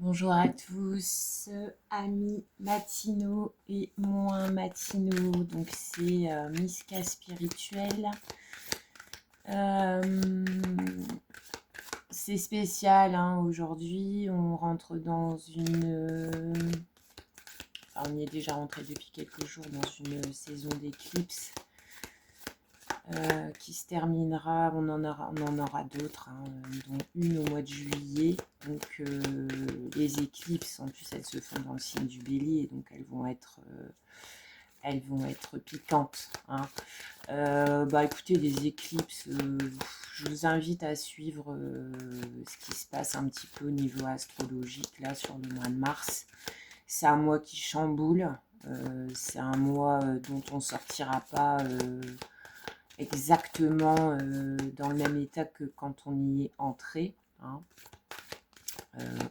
Bonjour à tous, amis matinaux et moins matinaux. Donc c'est Miska Spirituel. Euh, c'est spécial hein, aujourd'hui. On rentre dans enfin, on y est déjà rentré depuis quelques jours dans une saison d'éclipse qui se terminera. On en aura d'autres, hein, dont une au mois de juillet. Donc les éclipses, en plus, elles se font dans le signe du Bélier, donc elles vont être piquantes. Hein. Bah écoutez, les éclipses, je vous invite à suivre ce qui se passe un petit peu au niveau astrologique là sur le mois de mars. C'est un mois qui chamboule. C'est un mois dont on sortira pas exactement dans le même état que quand on y est entré. Hein.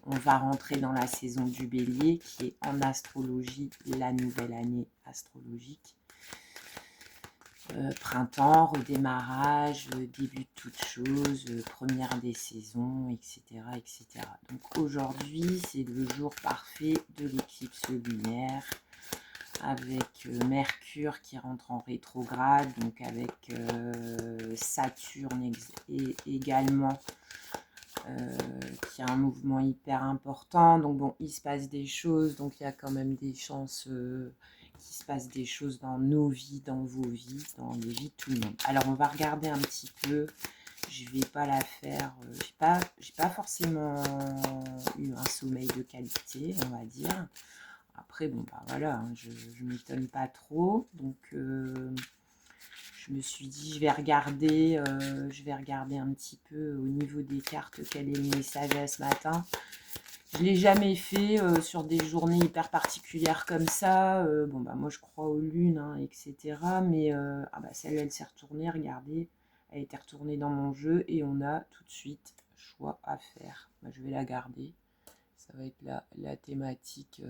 On va rentrer dans la saison du Bélier, qui est en astrologie la nouvelle année astrologique. Printemps, redémarrage, début de toute chose, première des saisons, etc., etc. Donc aujourd'hui, c'est le jour parfait de l'éclipse lunaire, avec Mercure qui rentre en rétrograde, donc avec Saturne également, qui a un mouvement hyper important. Donc bon, il se passe des choses, donc il y a quand même des chances qu'il se passe des choses dans nos vies, dans vos vies, dans les vies de tout le monde. Alors on va regarder un petit peu. Je vais pas la faire. J'ai pas forcément eu un sommeil de qualité, on va dire. Après, bon, bah voilà, hein, je m'étonne pas trop. Donc, je me suis dit, je vais regarder un petit peu au niveau des cartes quel est le message à ce matin. Je ne l'ai jamais fait sur des journées hyper particulières comme ça. Bon, bah moi, je crois aux lunes, hein, etc. Mais ah bah, celle-là, elle s'est retournée, regardez. Elle était retournée dans mon jeu et on a tout de suite choix à faire. Bah, je vais la garder. Ça va être la thématique,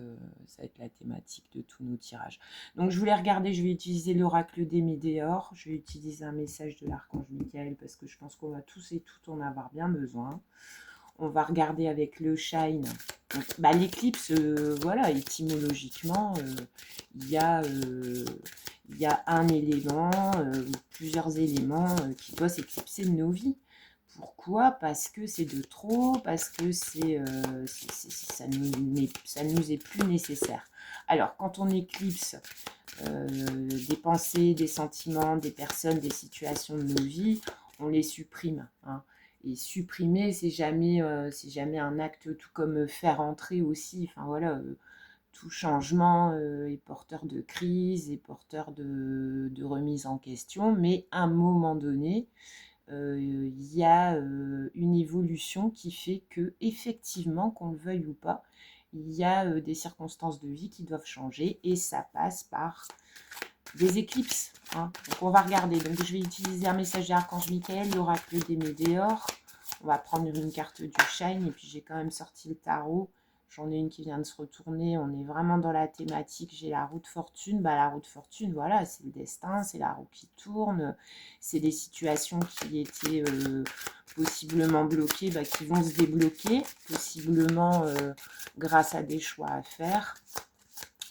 ça va être la thématique de tous nos tirages. Donc je voulais regarder, je vais utiliser l'oracle des Médéors, je vais utiliser un message de l'archange Michael parce que je pense qu'on va tous et toutes en avoir bien besoin. On va regarder avec le shine. Donc, bah, l'éclipse, voilà, étymologiquement, il y a un élément, ou plusieurs éléments qui doivent s'éclipser de nos vies. Pourquoi? Parce que c'est de trop, parce que ça nous est plus nécessaire. Alors, quand on éclipse des pensées, des sentiments, des personnes, des situations de nos vies, on les supprime. Hein. Et supprimer, c'est jamais un acte, tout comme faire entrer aussi. Enfin voilà, tout changement est porteur de crise, est porteur de remise en question, mais à un moment donné, il y a une évolution qui fait que, effectivement, qu'on le veuille ou pas, il y a des circonstances de vie qui doivent changer et ça passe par des éclipses. Hein. Donc on va regarder. Donc je vais utiliser un message d'Archange Michael, l'oracle des Médéors. On va prendre une carte du Shine et puis j'ai quand même sorti le tarot. J'en ai une qui vient de se retourner. On est vraiment dans la thématique. J'ai la roue de fortune. Bah, la roue de fortune, voilà, c'est le destin, c'est la roue qui tourne. C'est des situations qui étaient possiblement bloquées, bah, qui vont se débloquer, possiblement grâce à des choix à faire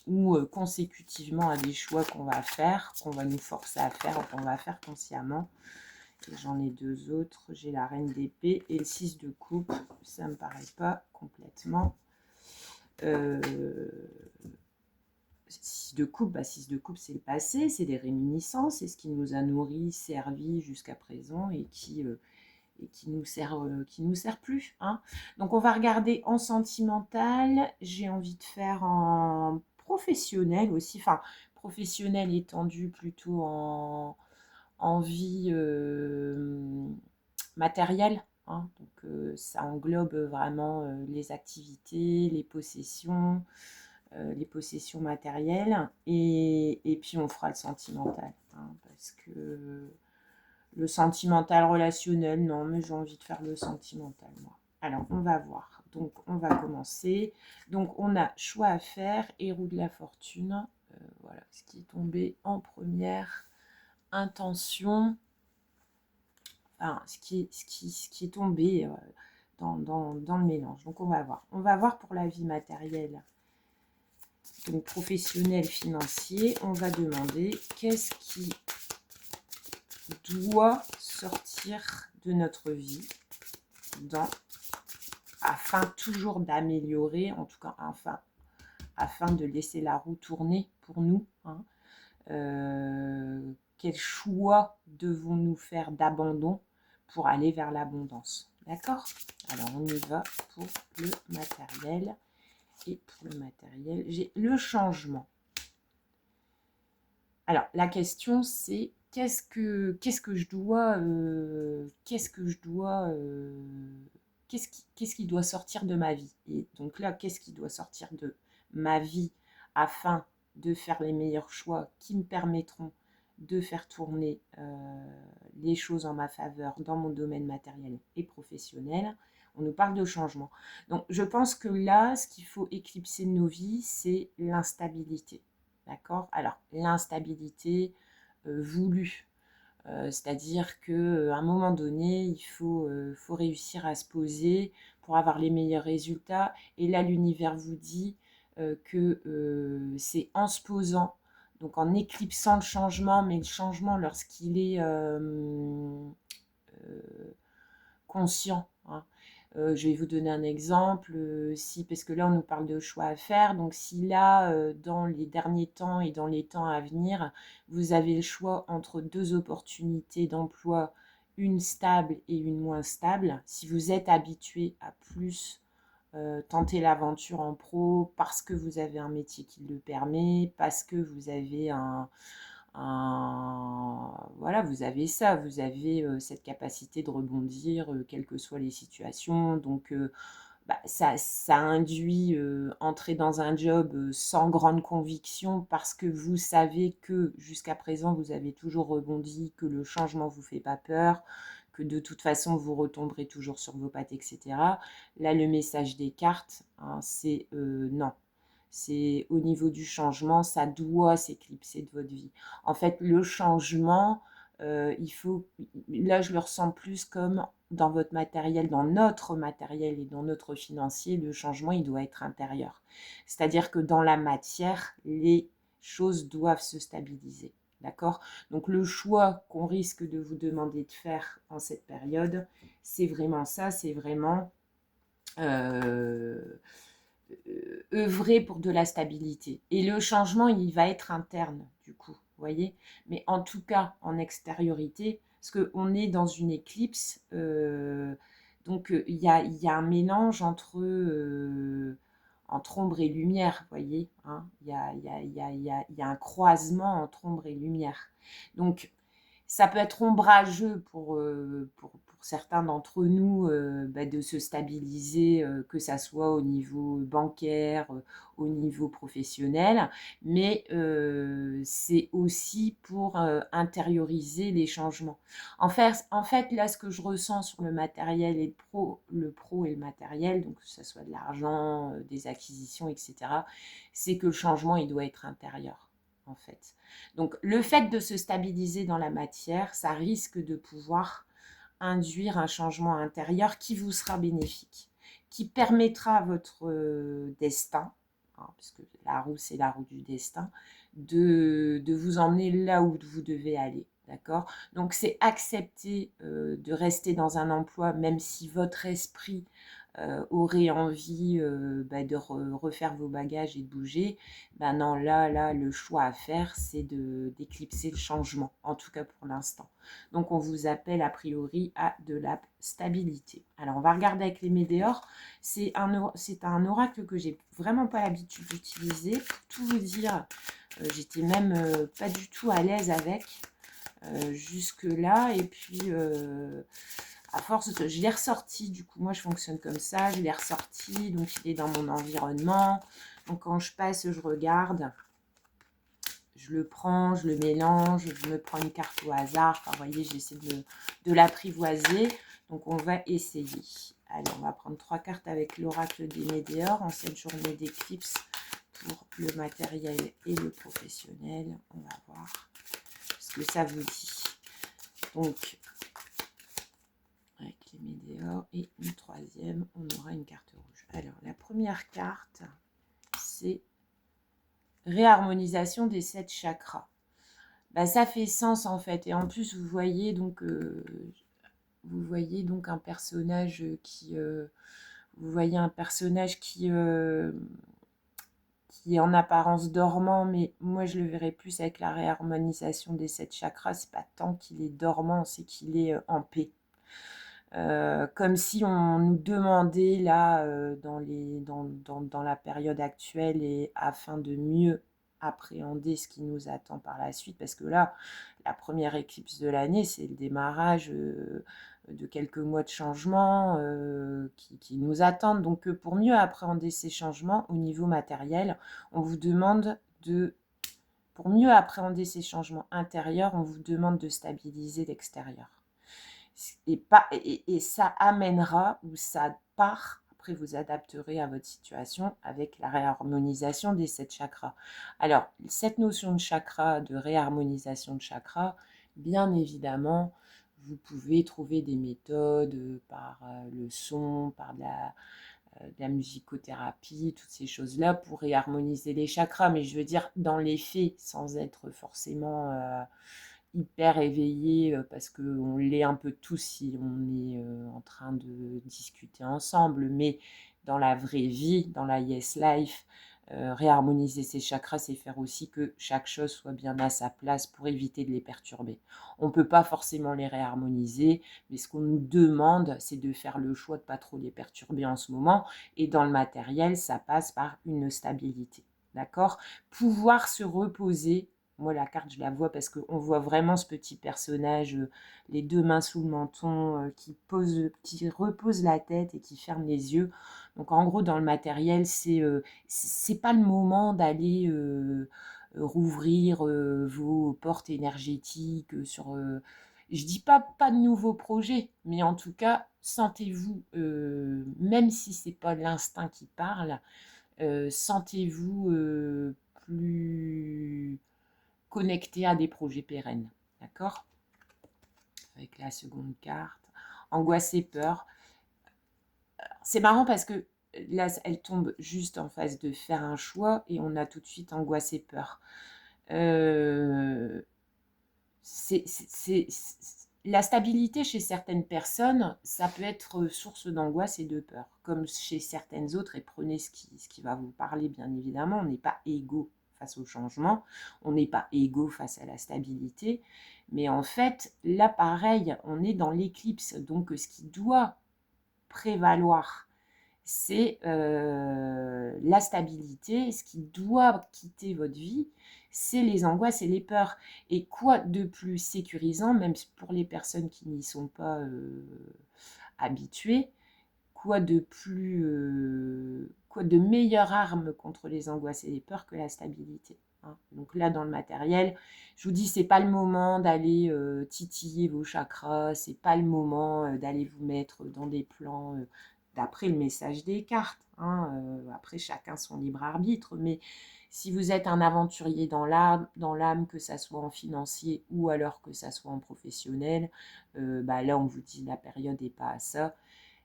ou consécutivement à des choix qu'on va faire, qu'on va nous forcer à faire, ou qu'on va faire consciemment. Et j'en ai deux autres, j'ai la reine d'épée et le 6 de coupe, ça me paraît pas complètement... 6 de coupe, bah 6 de coupe c'est le passé, c'est des réminiscences, c'est ce qui nous a nourris, servi jusqu'à présent et qui nous sert plus. Hein. Donc on va regarder en sentimental, j'ai envie de faire en professionnel aussi, enfin professionnel étendu plutôt en vie matérielle. Hein. Donc ça englobe vraiment les activités, les possessions matérielles et puis on fera le sentimental. Hein, parce que le sentimental relationnel, non, mais j'ai envie de faire le sentimental, moi. Alors, on va voir. Donc, on va commencer. Donc, on a choix à faire et roue de la fortune. Voilà, ce qui est tombé en première intention. Enfin, ce qui est tombé dans le mélange. Donc, on va voir. On va voir pour la vie matérielle, donc professionnel, financier. On va demander qu'est-ce qui doit sortir de notre vie afin toujours d'améliorer, en tout cas afin de laisser la roue tourner pour nous. Hein. Quel choix devons-nous faire d'abandon pour aller vers l'abondance? D'accord? Alors, on y va pour le matériel. Et pour le matériel, j'ai le changement. Alors, la question, c'est qu'est-ce que je dois... qu'est-ce qui doit sortir de ma vie? Et donc là, qu'est-ce qui doit sortir de ma vie afin de faire les meilleurs choix qui me permettront de faire tourner les choses en ma faveur dans mon domaine matériel et professionnel? On nous parle de changement. Donc, je pense que là, ce qu'il faut éclipser de nos vies, c'est l'instabilité. D'accord? Alors, l'instabilité voulue. C'est-à-dire qu'à un moment donné, il faut réussir à se poser pour avoir les meilleurs résultats. Et là, l'univers vous dit que c'est en se posant, donc en éclipsant le changement, mais le changement lorsqu'il est conscient. Hein. Je vais vous donner un exemple, parce que là on nous parle de choix à faire, donc si là, dans les derniers temps et dans les temps à venir, vous avez le choix entre deux opportunités d'emploi, une stable et une moins stable, si vous êtes habitué à plus tenter l'aventure en pro parce que vous avez un métier qui le permet, parce que vous avez voilà, vous avez ça, vous avez cette capacité de rebondir, quelles que soient les situations. Donc, ça induit entrer dans un job sans grande conviction parce que vous savez que jusqu'à présent, vous avez toujours rebondi, que le changement ne vous fait pas peur, que de toute façon, vous retomberez toujours sur vos pattes, etc. Là, le message des cartes, hein, c'est non. C'est au niveau du changement, ça doit s'éclipser de votre vie. En fait, le changement, là je le ressens plus comme dans votre matériel, dans notre matériel et dans notre financier, le changement, il doit être intérieur. C'est-à-dire que dans la matière, les choses doivent se stabiliser. D'accord? Donc le choix qu'on risque de vous demander de faire en cette période, c'est vraiment ça, c'est vraiment œuvrer pour de la stabilité. Et le changement, il va être interne, du coup, vous voyez. Mais en tout cas, en extériorité, parce qu'on est dans une éclipse, donc il y a un mélange entre ombre et lumière, vous voyez. Hein, il y a un croisement entre ombre et lumière. Donc, ça peut être ombrageux pour certains d'entre nous de se stabiliser, que ça soit au niveau bancaire, au niveau professionnel, mais c'est aussi pour intérioriser les changements. En fait, là, ce que je ressens sur le matériel et le pro et le matériel, donc que ce soit de l'argent, des acquisitions, etc., c'est que le changement, il doit être intérieur, en fait. Donc, le fait de se stabiliser dans la matière, ça risque de pouvoir induire un changement intérieur qui vous sera bénéfique, qui permettra à votre destin, hein, parce que la roue, c'est la roue du destin, de vous emmener là où vous devez aller. D'accord? Donc, c'est accepter de rester dans un emploi, même si votre esprit aurait envie de refaire vos bagages et de bouger, non, là, le choix à faire, c'est d'éclipser le changement, en tout cas pour l'instant. Donc, on vous appelle a priori à de la stabilité. Alors, on va regarder avec les météores. C'est un oracle que j'ai vraiment pas l'habitude d'utiliser. Pour tout vous dire, j'étais même pas du tout à l'aise avec jusque-là. Et puis à force, je l'ai ressorti, du coup, moi je fonctionne comme ça, je l'ai ressorti, donc il est dans mon environnement. Donc quand je passe, je regarde, je le prends, je le mélange, je me prends une carte au hasard. Enfin, vous voyez, j'essaie de l'apprivoiser. Donc on va essayer. Allez, on va prendre 3 cartes avec l'oracle des météores en cette journée d'éclipse pour le matériel et le professionnel. On va voir ce que ça vous dit. Donc, avec les met dehors. Et une troisième, on aura une carte rouge. Alors, la première carte, c'est réharmonisation des 7 chakras. Bah, ça fait sens en fait. Et en plus, vous voyez donc un personnage qui... vous voyez un personnage qui est en apparence dormant, mais moi je le verrais plus avec la réharmonisation des 7 chakras. C'est pas tant qu'il est dormant, c'est qu'il est en paix. Comme si on nous demandait là dans la période actuelle et afin de mieux appréhender ce qui nous attend par la suite, parce que là, la première éclipse de l'année, c'est le démarrage de quelques mois de changement qui nous attendent. Donc pour mieux appréhender ces changements au niveau matériel, on vous demande pour mieux appréhender ces changements intérieurs, on vous demande de stabiliser l'extérieur. Et ça amènera ou ça part, après vous adapterez à votre situation avec la réharmonisation des 7 chakras. Alors, cette notion de chakra, de réharmonisation de chakra, bien évidemment, vous pouvez trouver des méthodes par le son, par de la musicothérapie, toutes ces choses-là pour réharmoniser les chakras. Mais je veux dire, dans les faits, sans être forcément hyper éveillé, parce qu'on l'est un peu tous si on est en train de discuter ensemble, mais dans la vraie vie, dans la yes life, réharmoniser ses chakras, c'est faire aussi que chaque chose soit bien à sa place pour éviter de les perturber. On ne peut pas forcément les réharmoniser, mais ce qu'on nous demande, c'est de faire le choix de ne pas trop les perturber en ce moment, et dans le matériel, ça passe par une stabilité. D'accord ? Pouvoir se reposer. Moi, la carte, je la vois parce qu'on voit vraiment ce petit personnage, les 2 mains sous le menton, qui repose la tête et qui ferme les yeux. Donc, en gros, dans le matériel, c'est pas le moment d'aller rouvrir vos portes énergétiques je dis pas de nouveaux projets, mais en tout cas, sentez-vous, même si c'est pas l'instinct qui parle, sentez-vous plus connecté à des projets pérennes. D'accord ? Avec la seconde carte. Angoisse et peur. C'est marrant parce que là, elle tombe juste en face de faire un choix et on a tout de suite angoisse et peur. La stabilité chez certaines personnes, ça peut être source d'angoisse et de peur, comme chez certaines autres, et prenez ce qui va vous parler, bien évidemment. On n'est pas égaux face au changement, on n'est pas égaux face à la stabilité, mais en fait, là, pareil, on est dans l'éclipse, donc ce qui doit prévaloir, c'est la stabilité. Ce qui doit quitter votre vie, c'est les angoisses et les peurs. Et quoi de plus sécurisant, même pour les personnes qui n'y sont pas habituées, quoi de meilleure arme contre les angoisses et les peurs que la stabilité, hein. Donc là, dans le matériel, je vous dis, c'est pas le moment d'aller titiller vos chakras, c'est pas le moment d'aller vous mettre dans des plans d'après le message des cartes, hein. Après, chacun son libre arbitre, mais si vous êtes un aventurier dans l'âme, que ça soit en financier ou alors que ça soit en professionnel, là, on vous dit la période n'est pas à ça.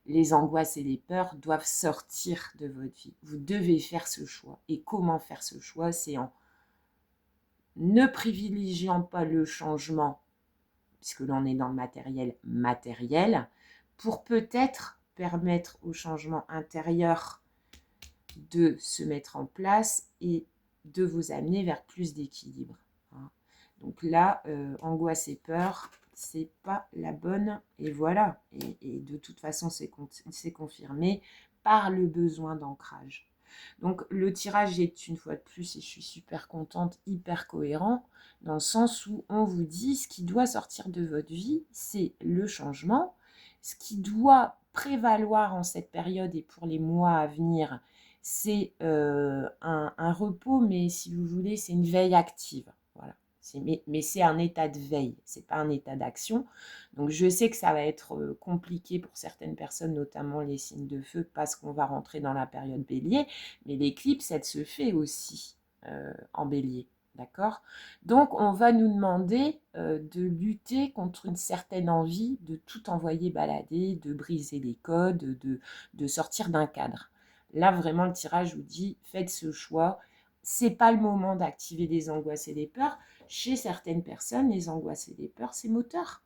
Les angoisses et les peurs doivent sortir de votre vie. Vous devez faire ce choix. Et comment faire ce choix? C'est en ne privilégiant pas le changement, puisque l'on est dans le matériel, pour peut-être permettre au changement intérieur de se mettre en place et de vous amener vers plus d'équilibre, hein. Donc là, angoisse et peur, c'est pas la bonne, et voilà. Et de toute façon, c'est confirmé par le besoin d'ancrage. Donc le tirage est une fois de plus, et je suis super contente, hyper cohérent, dans le sens où on vous dit ce qui doit sortir de votre vie, c'est le changement. Ce qui doit prévaloir en cette période et pour les mois à venir, c'est un repos, mais si vous voulez, c'est une veille active. Voilà. Mais c'est un état de veille, c'est pas un état d'action. Donc je sais que ça va être compliqué pour certaines personnes, notamment les signes de feu, parce qu'on va rentrer dans la période bélier, mais l'éclipse, elle se fait aussi en bélier. D'accord? Donc, on va nous demander de lutter contre une certaine envie de tout envoyer balader, de briser les codes, de sortir d'un cadre. Là, vraiment, le tirage vous dit, faites ce choix. C'est pas le moment d'activer les angoisses et les peurs. Chez certaines personnes, les angoisses et les peurs, c'est moteur.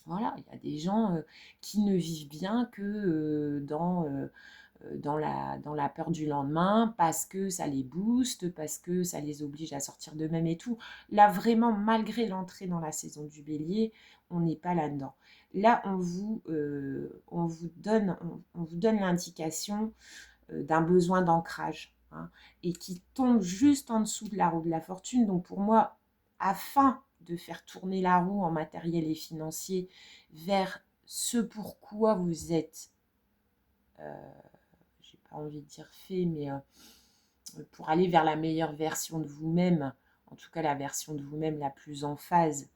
Voilà, il y a des gens qui ne vivent bien que dans la peur du lendemain, parce que ça les booste, parce que ça les oblige à sortir d'eux-mêmes et tout. Là, vraiment, malgré l'entrée dans la saison du bélier, on n'est pas là-dedans. Là, on vous donne l'indication d'un besoin d'ancrage, hein, et qui tombe juste en dessous de la roue de la fortune. Donc pour moi, afin de faire tourner la roue en matériel et financier vers ce pourquoi vous êtes, j'ai pas envie de dire fait, mais pour aller vers la meilleure version de vous-même, en tout cas la version de vous-même la plus en phase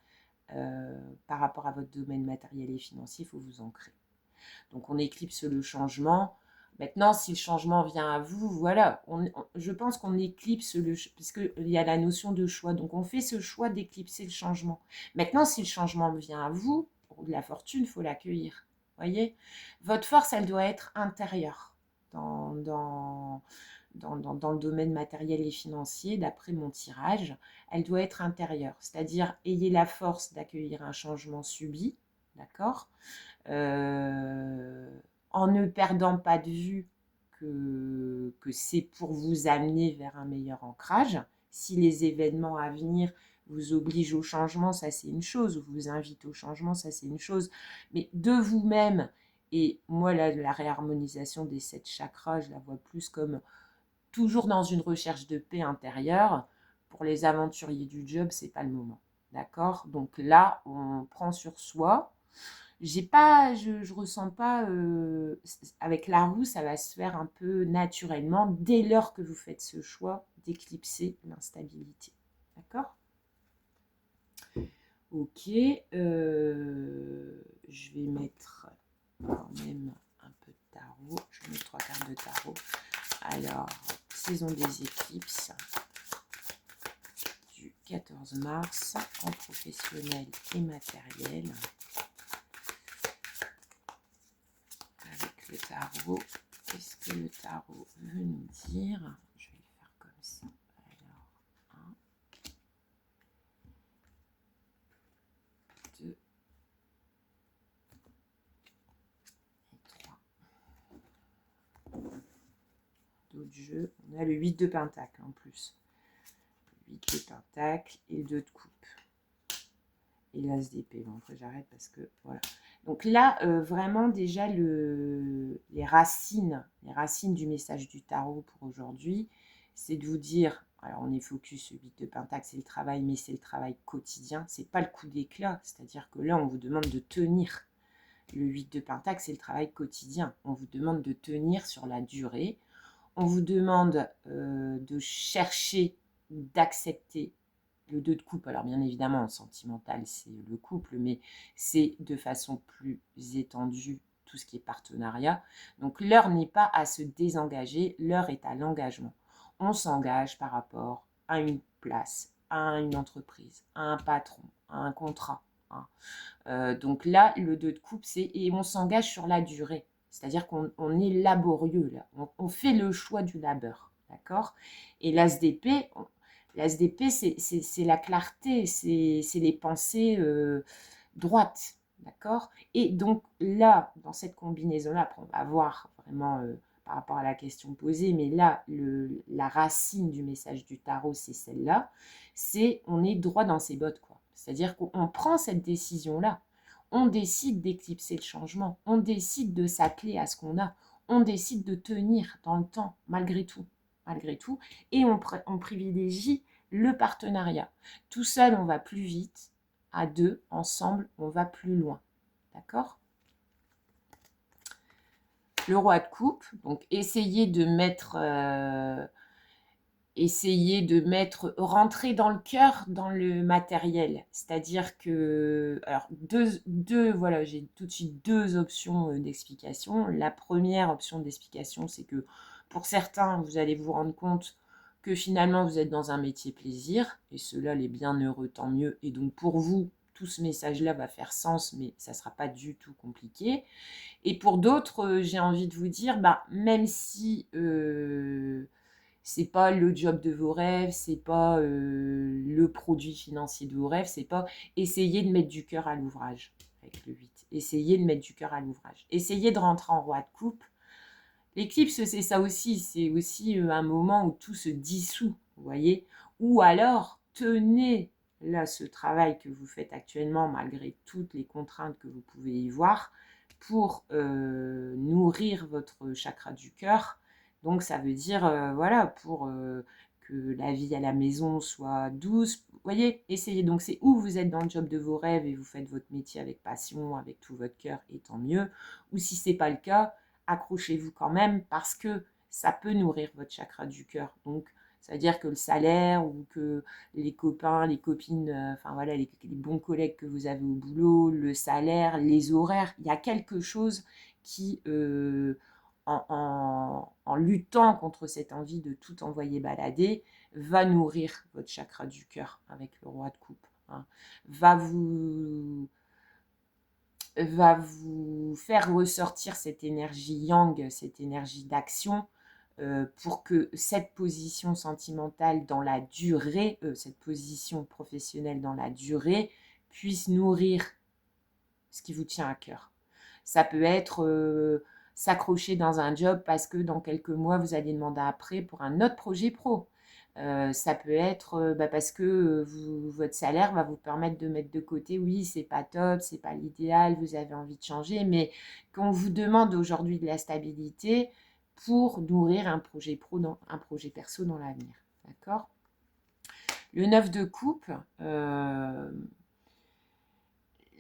par rapport à votre domaine matériel et financier, il faut vous ancrer. Donc on éclipse le changement. Maintenant, si le changement vient à vous, voilà, je pense qu'on éclipse puisqu'il y a la notion de choix. Donc on fait ce choix d'éclipser le changement. Maintenant, si le changement vient à vous, de la fortune, il faut l'accueillir. Voyez, votre force, elle doit être intérieure dans le domaine matériel et financier, d'après mon tirage, elle doit être intérieure. C'est-à-dire, ayez la force d'accueillir un changement subi, d'accord, en ne perdant pas de vue que c'est pour vous amener vers un meilleur ancrage. Si les événements à venir vous obligent au changement, ça c'est une chose, ou vous invitent au changement, ça c'est une chose, mais de vous-même, et moi la réharmonisation des 7 chakras, je la vois plus comme toujours dans une recherche de paix intérieure. Pour les aventuriers du job, c'est pas le moment. D'accord? Donc là, on prend sur soi. Je ressens pas, avec la roue, ça va se faire un peu naturellement dès lors que vous faites ce choix d'éclipser l'instabilité. D'accord? Ok, je vais mettre quand même un peu de tarot. Je mets 3 cartes de tarot. Alors, saison des éclipses du 14 mars en professionnel et matériel. Avec le tarot, qu'est-ce que le tarot veut nous dire? Je vais le faire comme ça. Alors, 1, 2 et 3. D'autres jeux, on a le 8 de pentacle en plus. Le 8 de pentacle et le 2 de coupe. Et l'as d'épée. Bon, après j'arrête parce que voilà. Donc là, vraiment déjà les racines du message du tarot pour aujourd'hui, c'est de vous dire, alors on est focus sur le 8 de pentacle, c'est le travail, mais c'est le travail quotidien, c'est pas le coup d'éclat, c'est-à-dire que là on vous demande de tenir. Le 8 de pentacle, c'est le travail quotidien, on vous demande de tenir sur la durée, on vous demande de chercher, d'accepter le 2 de coupe. Alors bien évidemment, sentimental, c'est le couple, mais c'est de façon plus étendue tout ce qui est partenariat. Donc l'heure n'est pas à se désengager, l'heure est à l'engagement. On s'engage par rapport à une place, à une entreprise, à un patron, à un contrat, hein. Donc là, le 2 de coupe, c'est et on s'engage sur la durée. C'est-à-dire qu'on est laborieux là. On fait le choix du labeur, d'accord? Et l'as d'épée, c'est la clarté, c'est les pensées droites, d'accord? Et donc là, dans cette combinaison-là, après on va voir vraiment par rapport à la question posée, mais là, la racine du message du tarot, c'est celle-là, c'est on est droit dans ses bottes, quoi. C'est-à-dire qu'on prend cette décision-là, on décide d'éclipser le changement, on décide de s'atteler à ce qu'on a, on décide de tenir dans le temps, malgré tout, et on privilégie le partenariat. Tout seul, on va plus vite, à deux, ensemble, on va plus loin, d'accord? Le roi de coupe, donc essayez de rentrer dans le cœur, dans le matériel. C'est-à-dire que, alors, voilà, j'ai tout de suite deux options d'explication. La première option d'explication, c'est que pour certains, vous allez vous rendre compte que finalement vous êtes dans un métier plaisir, et cela les bienheureux, tant mieux, et donc pour vous, tout ce message-là va faire sens, mais ça ne sera pas du tout compliqué. Et pour d'autres, j'ai envie de vous dire, même si c'est pas le job de vos rêves, c'est pas le produit financier de vos rêves, c'est pas, essayez de mettre du cœur à l'ouvrage avec le 8. Essayez de mettre du cœur à l'ouvrage. Essayez de rentrer en roi de coupe. L'éclipse, c'est ça aussi. C'est aussi un moment où tout se dissout, vous voyez. Ou alors, tenez là ce travail que vous faites actuellement, malgré toutes les contraintes que vous pouvez y voir, pour nourrir votre chakra du cœur. Donc, ça veut dire, voilà, pour que la vie à la maison soit douce. Vous voyez, essayez. Donc, c'est où vous êtes dans le job de vos rêves et vous faites votre métier avec passion, avec tout votre cœur, et tant mieux. Ou si ce n'est pas le cas, accrochez-vous quand même parce que ça peut nourrir votre chakra du cœur. Donc, c'est-à-dire que le salaire ou que les copains, les copines, enfin voilà, les bons collègues que vous avez au boulot, le salaire, les horaires, il y a quelque chose qui, en luttant contre cette envie de tout envoyer balader, va nourrir votre chakra du cœur avec le roi de coupe. Hein. Va vous faire ressortir cette énergie yang, cette énergie d'action, pour que cette position sentimentale dans la durée, cette position professionnelle dans la durée, puisse nourrir ce qui vous tient à cœur. Ça peut être s'accrocher dans un job parce que dans quelques mois, vous allez demander après pour un autre projet pro. Ça peut être parce que votre salaire va vous permettre de mettre de côté, oui, c'est pas top, c'est pas l'idéal, vous avez envie de changer, mais qu'on vous demande aujourd'hui de la stabilité pour nourrir un projet pro, un projet perso dans l'avenir. D'accord ? Le 9 de coupe,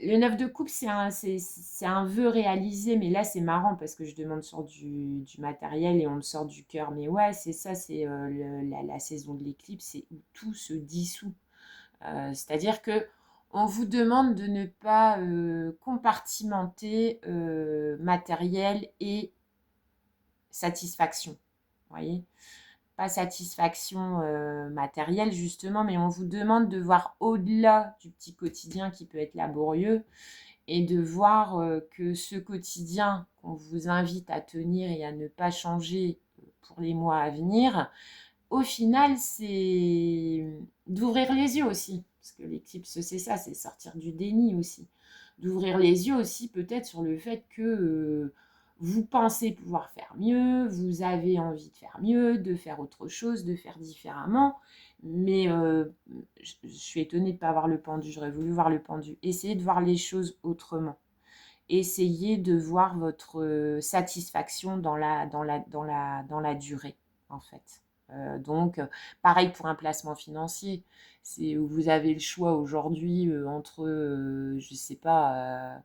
le 9 de coupe, c'est un vœu réalisé, mais là, c'est marrant parce que je demande sur du matériel et on me sort du cœur. Mais ouais, c'est ça, c'est la saison de l'éclipse, c'est où tout se dissout. C'est-à-dire que on vous demande de ne pas compartimenter matériel et satisfaction. Vous voyez ? Pas satisfaction matérielle justement, mais on vous demande de voir au-delà du petit quotidien qui peut être laborieux et de voir que ce quotidien qu'on vous invite à tenir et à ne pas changer pour les mois à venir, au final, c'est d'ouvrir les yeux aussi. Parce que l'éclipse, c'est ça, c'est sortir du déni aussi. D'ouvrir les yeux aussi peut-être sur le fait que vous pensez pouvoir faire mieux, vous avez envie de faire mieux, de faire autre chose, de faire différemment. Mais je suis étonnée de ne pas avoir le pendu, j'aurais voulu voir le pendu. Essayez de voir les choses autrement. Essayez de voir votre satisfaction dans la durée, en fait. Donc, pareil pour un placement financier. C'est où vous avez le choix aujourd'hui entre, je ne sais pas,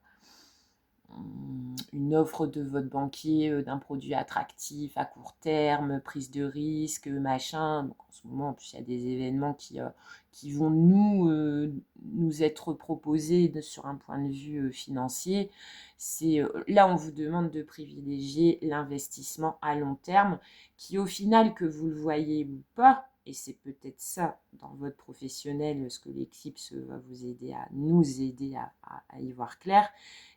une offre de votre banquier d'un produit attractif à court terme, prise de risque, machin. Donc, en ce moment, en plus, il y a des événements qui vont nous être proposés sur un point de vue financier. Là, on vous demande de privilégier l'investissement à long terme qui, au final, que vous le voyez ou pas, et c'est peut-être ça dans votre professionnel, ce que l'éclipse va vous aider nous aider à y voir clair,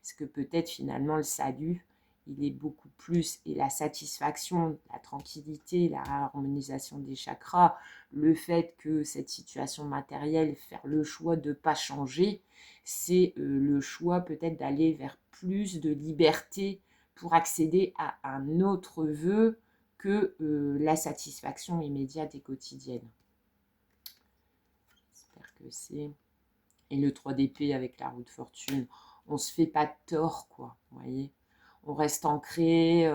c'est que peut-être finalement le salut, il est beaucoup plus, et la satisfaction, la tranquillité, la harmonisation des chakras, le fait que cette situation matérielle, faire le choix de ne pas changer, c'est le choix peut-être d'aller vers plus de liberté pour accéder à un autre vœu que la satisfaction immédiate et quotidienne. J'espère que c'est... Et le 3 d'épée avec la roue de fortune, on se fait pas de tort, quoi, vous voyez. On reste ancré,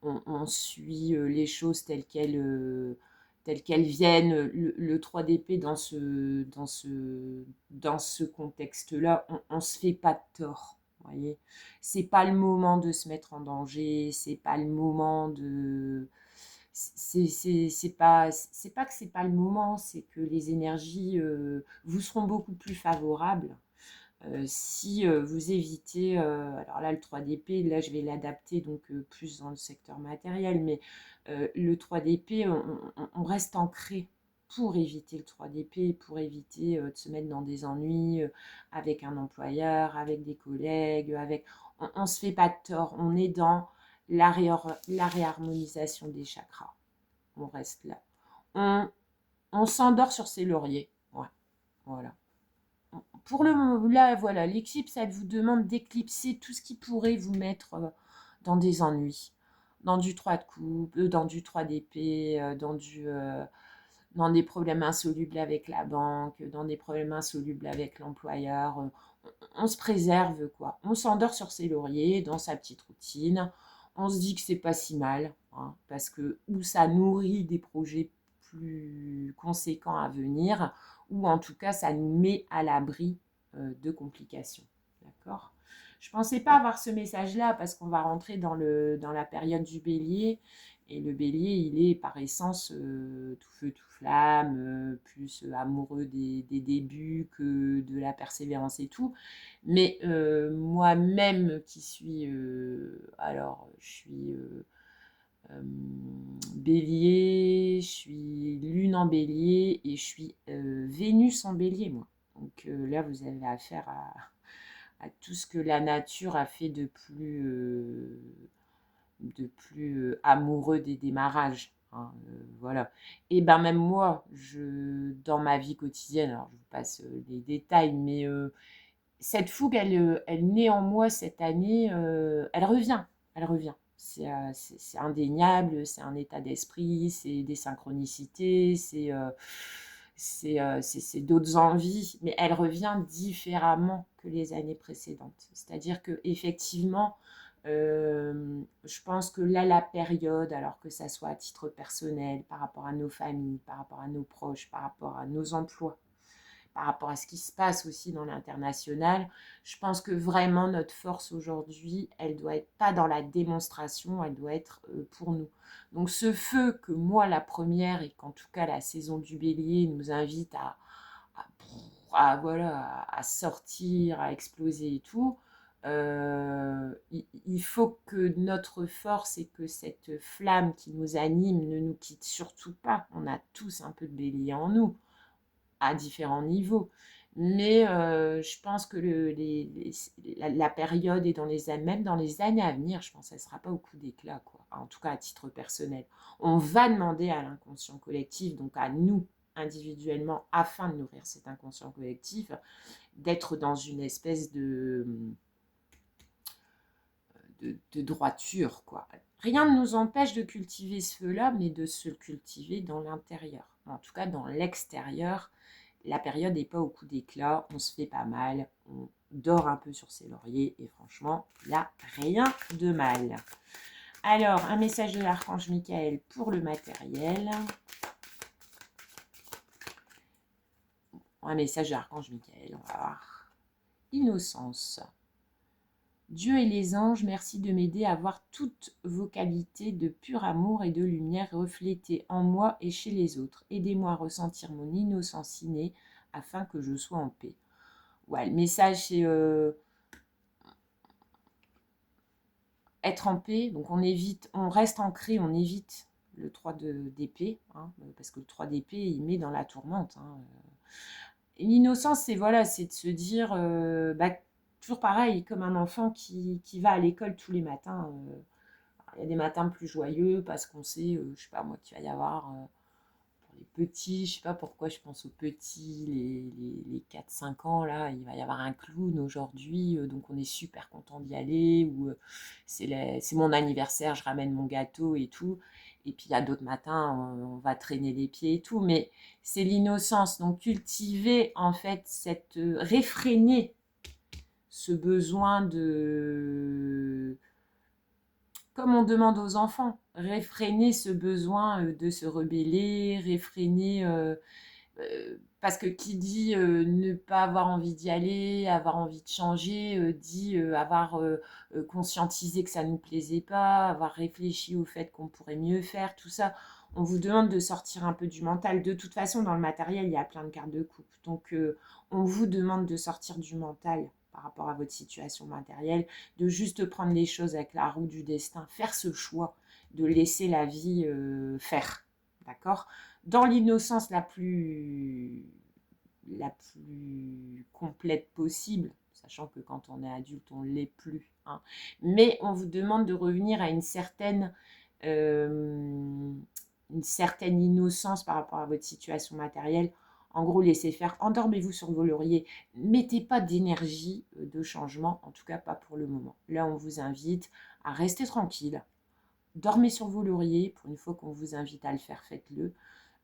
on suit les choses telles qu'elles viennent. Le 3 d'épée dans ce contexte-là, on se fait pas de tort, vous voyez. C'est pas le moment de se mettre en danger, c'est pas le moment de... C'est pas que c'est pas le moment, c'est que les énergies vous seront beaucoup plus favorables Si vous évitez, alors là le 3 d'épée, là je vais l'adapter donc plus dans le secteur matériel, mais le 3 d'épée, on reste ancré pour éviter le 3 d'épée, pour éviter de se mettre dans des ennuis avec un employeur, avec des collègues, on se fait pas de tort, on est dans la réharmonisation des chakras. On reste là. On s'endort sur ses lauriers. Ouais, voilà. Pour le moment, là, voilà, l'éclipse, elle vous demande d'éclipser tout ce qui pourrait vous mettre dans des ennuis, dans du 3 de coupe, dans du 3 d'épée, dans des problèmes insolubles avec la banque, dans des problèmes insolubles avec l'employeur. On se préserve, quoi. On s'endort sur ses lauriers, dans sa petite routine. On se dit que c'est pas si mal, hein, parce que ou ça nourrit des projets plus conséquents à venir, ou en tout cas, ça nous met à l'abri de complications. D'accord ? Je ne pensais pas avoir ce message-là parce qu'on va rentrer dans la période du bélier. Et le bélier, il est par essence tout feu, tout flamme, plus amoureux des débuts que de la persévérance et tout. Mais moi-même qui suis... alors, je suis bélier, je suis lune en bélier et je suis Vénus en bélier, moi. Donc là, vous avez affaire à tout ce que la nature a fait de plus amoureux des démarrages. Hein, voilà. Et ben même moi, dans ma vie quotidienne, alors je vous passe les détails, mais cette fougue, elle naît en moi cette année, elle revient, elle revient. C'est indéniable, c'est un état d'esprit, c'est des synchronicités, c'est d'autres envies, mais elle revient différemment que les années précédentes. C'est-à-dire que effectivement, je pense que là, la période, alors que ça soit à titre personnel, par rapport à nos familles, par rapport à nos proches, par rapport à nos emplois, par rapport à ce qui se passe aussi dans l'international, je pense que vraiment notre force aujourd'hui, elle doit être pas dans la démonstration, elle doit être pour nous. Donc ce feu que moi, la première, et qu'en tout cas la saison du bélier nous invite voilà, à sortir, à exploser et tout, il faut que notre force et que cette flamme qui nous anime ne nous quitte surtout pas. On a tous un peu de bélier en nous à différents niveaux. Mais je pense que la période est même dans les années à venir, je pense qu'elle ne sera pas au coup d'éclat, quoi. En tout cas, à titre personnel. On va demander à l'inconscient collectif, donc à nous individuellement, afin de nourrir cet inconscient collectif, d'être dans une espèce de droiture, quoi. Rien ne nous empêche de cultiver ce feu-là, mais de se le cultiver dans l'intérieur. En tout cas, dans l'extérieur, la période n'est pas au coup d'éclat, on se fait pas mal, on dort un peu sur ses lauriers, et franchement, il n'y a rien de mal. Alors, un message de l'archange Michael pour le matériel. Un message de l'archange Michael, on va voir. Innocence. Dieu et les anges, merci de m'aider à voir toutes vos qualités de pur amour et de lumière reflétées en moi et chez les autres. Aidez-moi à ressentir mon innocence innée afin que je sois en paix. Ouais, le message, c'est être en paix. Donc on reste ancré, on évite le 3 d'épée, hein, parce que le 3 d'épée, il met dans la tourmente. Hein. L'innocence, c'est voilà, c'est de se dire, toujours pareil, comme un enfant qui va à l'école tous les matins. Il y a des matins plus joyeux parce qu'on sait, je sais pas moi, qu'il va y avoir pour les petits, je sais pas pourquoi je pense aux petits, les 4-5 ans, là, il va y avoir un clown aujourd'hui, donc on est super content d'y aller, ou c'est mon anniversaire, je ramène mon gâteau et tout. Et puis il y a d'autres matins, on va traîner les pieds et tout, mais c'est l'innocence. Donc cultiver en fait réfréner ce besoin comme on demande aux enfants, réfréner ce besoin de se rebeller, réfréner Parce que qui dit ne pas avoir envie d'y aller, avoir envie de changer, dit avoir conscientisé que ça ne nous plaisait pas, avoir réfléchi au fait qu'on pourrait mieux faire, tout ça. On vous demande de sortir un peu du mental. De toute façon, dans le matériel, il y a plein de cartes de coupe. Donc, on vous demande de sortir du mental par rapport à votre situation matérielle, de juste prendre les choses avec la roue du destin, faire ce choix de laisser la vie faire. D'accord? Dans l'innocence la plus complète possible, sachant que quand on est adulte, on ne l'est plus. Hein. Mais on vous demande de revenir à une certaine innocence par rapport à votre situation matérielle. En gros, laissez faire, endormez-vous sur vos lauriers, mettez pas d'énergie de changement, en tout cas pas pour le moment. Là, on vous invite à rester tranquille, dormez sur vos lauriers, pour une fois qu'on vous invite à le faire, faites-le.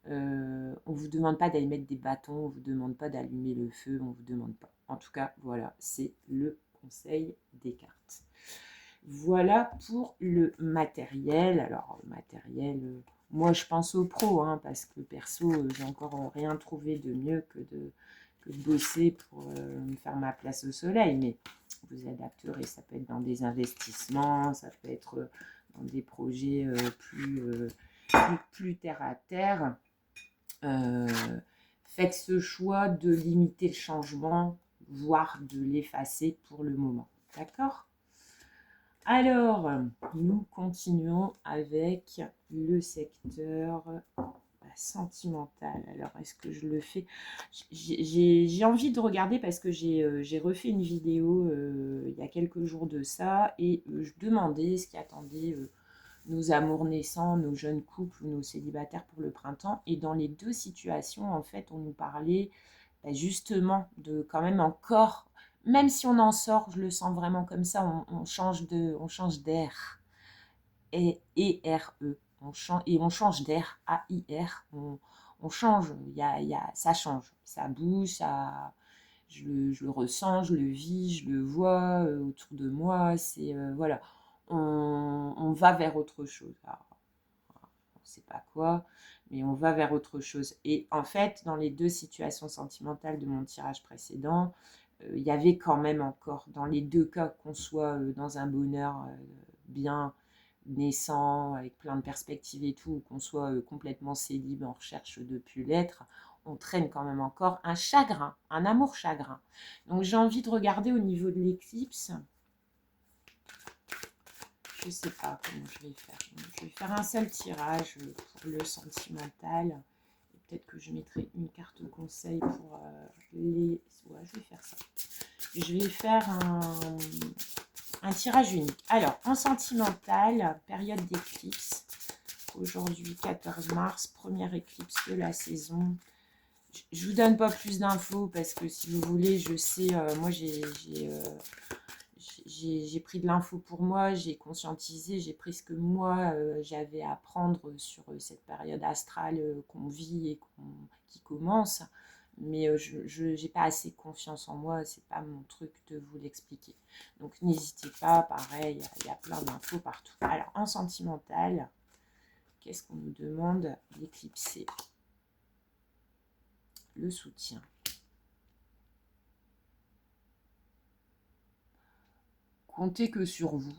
On ne vous demande pas d'aller mettre des bâtons, on ne vous demande pas d'allumer le feu, on ne vous demande pas. En tout cas, voilà, c'est le conseil des cartes. Voilà pour le matériel. Alors, le matériel, moi je pense aux pros, hein, parce que perso, j'ai encore rien trouvé de mieux que de bosser pour me faire ma place au soleil. Mais vous adapterez, ça peut être dans des investissements, ça peut être dans des projets plus terre à terre. Faites ce choix de limiter le changement, voire de l'effacer pour le moment. D'accord? Alors, nous continuons avec le secteur sentimental. Alors, est-ce que je le fais? J'ai envie de regarder parce que j'ai refait une vidéo il y a quelques jours de ça et je demandais ce qui attendait nos amours naissants, nos jeunes couples ou nos célibataires pour le printemps. Et dans les deux situations, en fait, on nous parlait justement de quand même encore, même si on en sort, je le sens vraiment comme ça, on change d'air. E-R-E. On change d'air, A-I-R. On change, ça change. Ça bouge, je le ressens, je le vis, je le vois autour de moi. C'est voilà, on va vers autre chose. Alors, on ne sait pas quoi, mais on va vers autre chose. Et en fait, dans les deux situations sentimentales de mon tirage précédent, il y avait quand même encore, dans les deux cas, qu'on soit dans un bonheur bien naissant, avec plein de perspectives et tout, ou qu'on soit complètement célib en recherche de plus l'être, on traîne quand même encore un chagrin, un amour chagrin. Donc j'ai envie de regarder au niveau de l'éclipse. Je ne sais pas comment je vais faire. Je vais faire un seul tirage pour le sentimental. Peut-être que je mettrai une carte conseil pour les... Ouais, je vais faire ça. Je vais faire un tirage unique. Alors, en sentimental, période d'éclipse. Aujourd'hui, 14 mars, première éclipse de la saison. Je ne vous donne pas plus d'infos parce que si vous voulez, je sais, moi j'ai pris de l'info pour moi, j'ai conscientisé, j'ai pris ce que moi j'avais à prendre sur cette période astrale qu'on vit et qui commence. Mais je n'ai pas assez confiance en moi, c'est pas mon truc de vous l'expliquer. Donc n'hésitez pas, pareil, il y a plein d'infos partout. Alors en sentimental, qu'est-ce qu'on nous demande d'éclipser? Le soutien. Comptez que sur vous.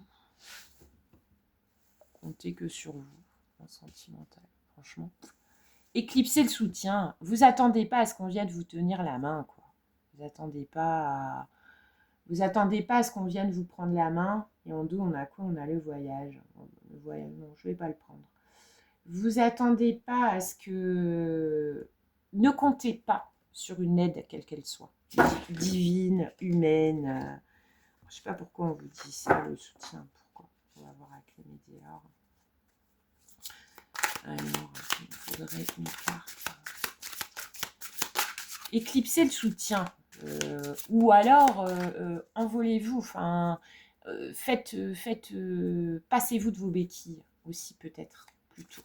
Comptez que sur vous en sentimental, franchement. Éclipsez le soutien. Vous attendez pas à ce qu'on vienne vous tenir la main, quoi. Vous attendez pas à ce qu'on vienne vous prendre la main. Et en dos, on a quoi? On a le voyage. Le voyage, non, je vais pas le prendre. Vous attendez pas à ce que... Ne comptez pas sur une aide, quelle qu'elle soit. Divine, humaine. Je sais pas pourquoi on vous dit ça, le soutien. Pourquoi? On va voir avec le médiateur. Alors, il faudrait une carte. Éclipsez le soutien. Ou alors, envolez-vous. Enfin, passez-vous de vos béquilles aussi, peut-être, plutôt.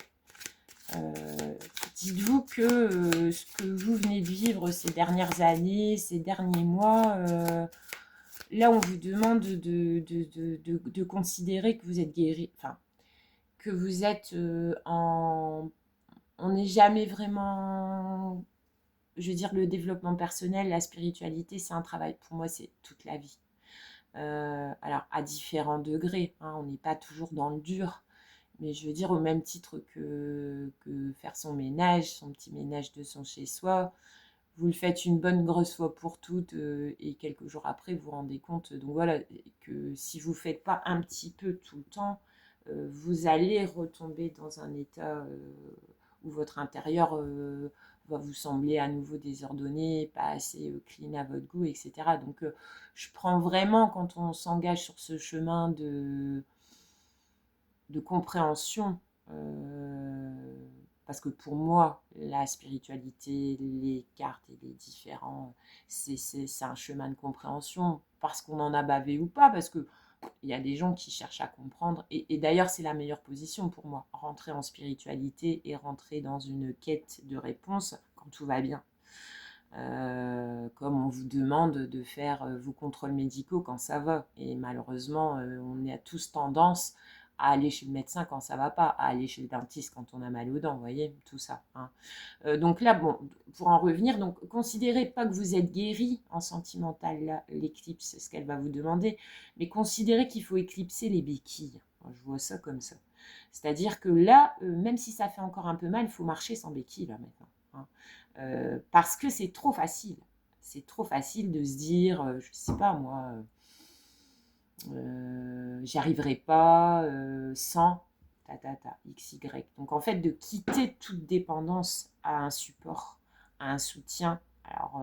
Dites-vous que ce que vous venez de vivre ces dernières années, ces derniers mois, là, on vous demande de considérer que vous êtes guéri, enfin, que vous êtes on n'est jamais vraiment je veux dire, le développement personnel, la spiritualité, c'est un travail. Pour moi, c'est toute la vie. Alors, à différents degrés, hein, on n'est pas toujours dans le dur. Mais je veux dire, au même titre que faire son ménage, son petit ménage de son chez-soi, vous le faites une bonne grosse fois pour toutes et quelques jours après, vous vous rendez compte, donc voilà, que si vous ne faites pas un petit peu tout le temps, vous allez retomber dans un état où votre intérieur va vous sembler à nouveau désordonné, pas assez clean à votre goût, etc. Donc je prends vraiment, quand on s'engage sur ce chemin de compréhension, parce que pour moi, la spiritualité, les cartes et les différents, c'est un chemin de compréhension, parce qu'on en a bavé ou pas, parce que il y a des gens qui cherchent à comprendre, et d'ailleurs c'est la meilleure position pour moi, rentrer en spiritualité et rentrer dans une quête de réponse quand tout va bien. Comme on vous demande de faire vos contrôles médicaux quand ça va. Et malheureusement, on a tous tendance à aller chez le médecin quand ça va pas, à aller chez le dentiste quand on a mal aux dents, vous voyez, tout ça. Hein. Donc là, bon, pour en revenir, donc considérez pas que vous êtes guéri en sentimental, là, l'éclipse, c'est ce qu'elle va vous demander, mais considérez qu'il faut éclipser les béquilles. Moi, je vois ça comme ça. C'est-à-dire que là, même si ça fait encore un peu mal, il faut marcher sans béquilles, là, maintenant. Hein. Parce que c'est trop facile. C'est trop facile de se dire, je sais pas moi, j'y arriverai pas sans XY. Donc en fait, de quitter toute dépendance à un support, à un soutien. Alors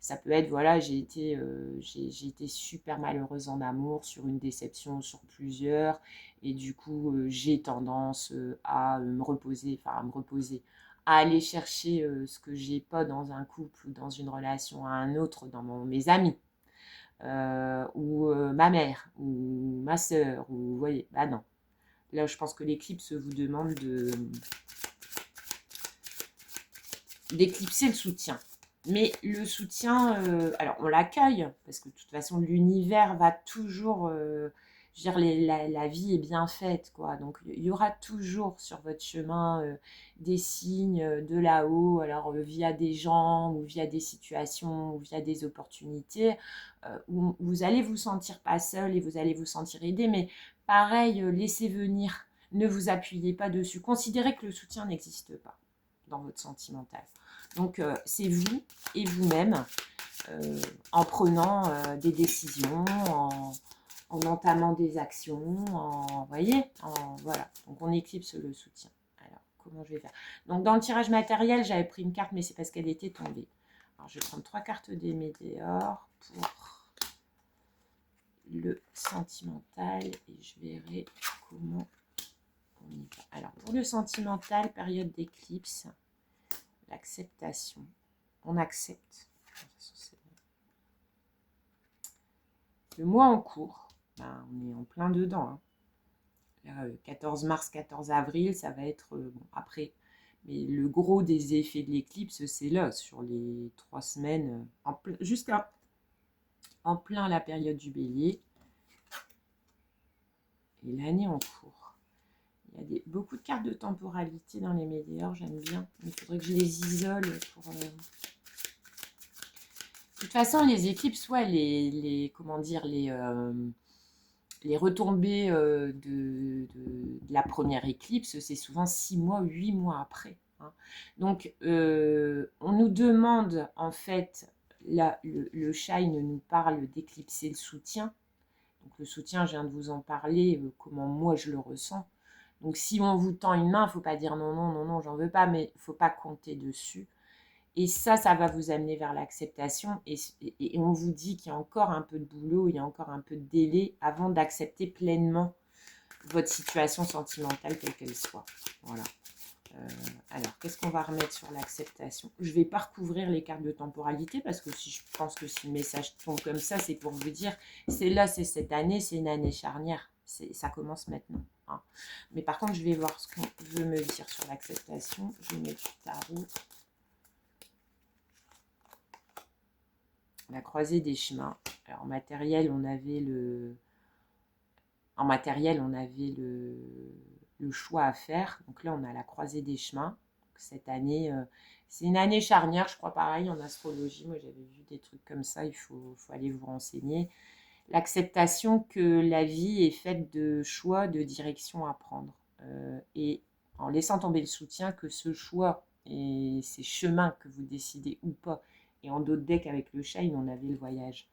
ça peut être, voilà, j'ai été super malheureuse en amour, sur une déception, sur plusieurs, et du coup j'ai tendance à me reposer, à aller chercher ce que j'ai pas dans un couple ou dans une relation à un autre, dans mes amis ou ma mère, ou ma sœur, ou vous voyez, bah non. Là, je pense que l'éclipse vous demande d'éclipser le soutien. Mais le soutien, alors on l'accueille, parce que de toute façon, l'univers va toujours, je veux dire, la vie est bien faite, quoi. Donc il y aura toujours sur votre chemin des signes de là-haut, alors via des gens, ou via des situations, ou via des opportunités, où vous allez vous sentir pas seul et vous allez vous sentir aidé, mais pareil, laissez venir, ne vous appuyez pas dessus. Considérez que le soutien n'existe pas dans votre sentimental. Donc, c'est vous et vous-même en prenant des décisions, en entamant des actions, voyez, voilà. Donc, on éclipse le soutien. Alors, comment je vais faire? Donc, dans le tirage matériel, j'avais pris une carte, mais c'est parce qu'elle était tombée. Alors, je vais prendre 3 cartes des météores pour le sentimental et je verrai comment on y va. Alors, pour le sentimental, période d'éclipse, l'acceptation. On accepte. Le mois en cours, ben, on est en plein dedans. Hein. Là, 14 mars, 14 avril, ça va être bon, après. Mais le gros des effets de l'éclipse, c'est là, sur les 3 semaines, jusqu'à en plein la période du bélier. Et l'année en cours. Il y a beaucoup de cartes de temporalité dans les médias, j'aime bien. Mais il faudrait que je les isole pour... De toute façon, les éclipses, ouais, comment dire, les retombées de la première éclipse, c'est souvent 6 mois, 8 mois après. Hein. Donc, on nous demande, en fait, là, le Shine nous parle d'éclipser le soutien. Donc, le soutien, je viens de vous en parler, comment moi je le ressens. Donc, si on vous tend une main, il ne faut pas dire non, non, non, non, j'en veux pas, mais il ne faut pas compter dessus. Et ça va vous amener vers l'acceptation. Et on vous dit qu'il y a encore un peu de boulot, il y a encore un peu de délai avant d'accepter pleinement votre situation sentimentale telle qu'elle soit. Voilà. Alors, qu'est-ce qu'on va remettre sur l'acceptation? Je ne vais pas recouvrir les cartes de temporalité parce que si je pense que si le message tombe comme ça, c'est pour vous dire, c'est là, c'est cette année, c'est une année charnière. Ça commence maintenant. Hein. Mais par contre, je vais voir ce qu'on veut me dire sur l'acceptation. Je vais mettre du tarot. La croisée des chemins. Alors, en matériel, on avait le choix à faire. Donc là, on a la croisée des chemins. cette année, c'est une année charnière, je crois, pareil, en astrologie. Moi, j'avais vu des trucs comme ça, il faut aller vous renseigner. L'acceptation que la vie est faite de choix, de directions à prendre. Et en laissant tomber le soutien que ce choix et ces chemins que vous décidez ou pas. Et en d'autres decks avec le Shine, on avait le voyage.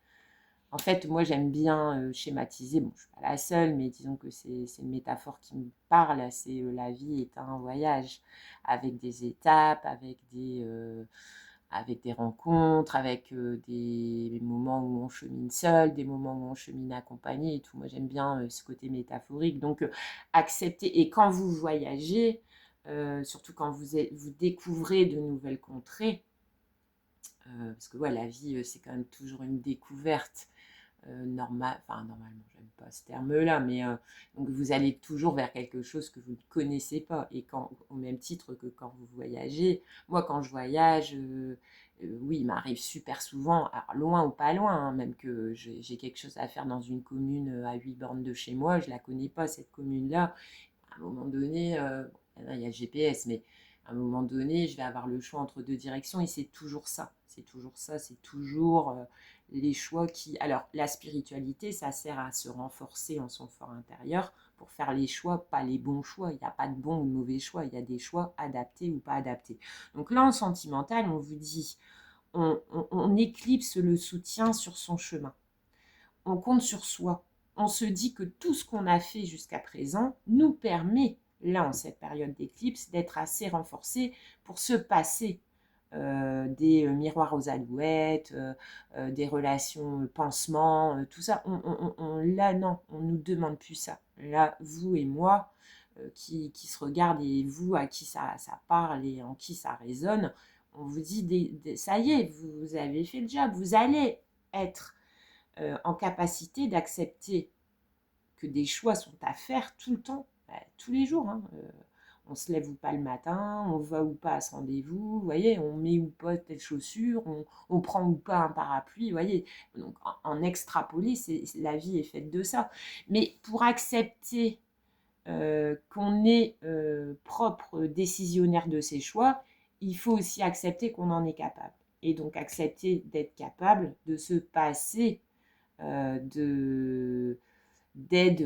En fait, moi, j'aime bien schématiser. Bon, je ne suis pas la seule, mais disons que c'est une métaphore qui me parle. C'est la vie est un voyage avec des étapes, avec des rencontres, avec des moments où on chemine seul, des moments où on chemine accompagné et tout. Moi, j'aime bien ce côté métaphorique. Donc, accepter. Et quand vous voyagez, surtout quand vous découvrez de nouvelles contrées, parce que ouais, la vie, c'est quand même toujours une découverte normalement, j'aime pas ce terme-là, mais donc vous allez toujours vers quelque chose que vous ne connaissez pas. Et au même titre que quand vous voyagez, moi quand je voyage, oui, il m'arrive super souvent, alors loin ou pas loin, hein, même que j'ai quelque chose à faire dans une commune à 8 bornes de chez moi, je la connais pas cette commune-là. À un moment donné, il y a le GPS, mais à un moment donné, je vais avoir le choix entre deux directions et c'est toujours ça. C'est toujours ça, c'est toujours les choix qui... Alors, la spiritualité, ça sert à se renforcer en son fort intérieur pour faire les choix, pas les bons choix. Il n'y a pas de bons ou de mauvais choix, il y a des choix adaptés ou pas adaptés. Donc là, en sentimental, on vous dit, on éclipse le soutien sur son chemin. On compte sur soi. On se dit que tout ce qu'on a fait jusqu'à présent nous permet, là, en cette période d'éclipse, d'être assez renforcé pour se passer des miroirs aux alouettes, des relations pansements, tout ça. Là, non, on ne nous demande plus ça. Là, vous et moi, qui se regardent et vous à qui ça parle et en qui ça résonne, on vous dit, ça y est, vous avez fait le job, vous allez être en capacité d'accepter que des choix sont à faire tout le temps, tous les jours. Hein. On se lève ou pas le matin, on va ou pas à ce rendez-vous, vous voyez, on met ou pas telle chaussure, on prend ou pas un parapluie, vous voyez. Donc en extrapolé, la vie est faite de ça. Mais pour accepter qu'on est propre décisionnaire de ses choix, il faut aussi accepter qu'on en est capable. Et donc accepter d'être capable de se passer d'aide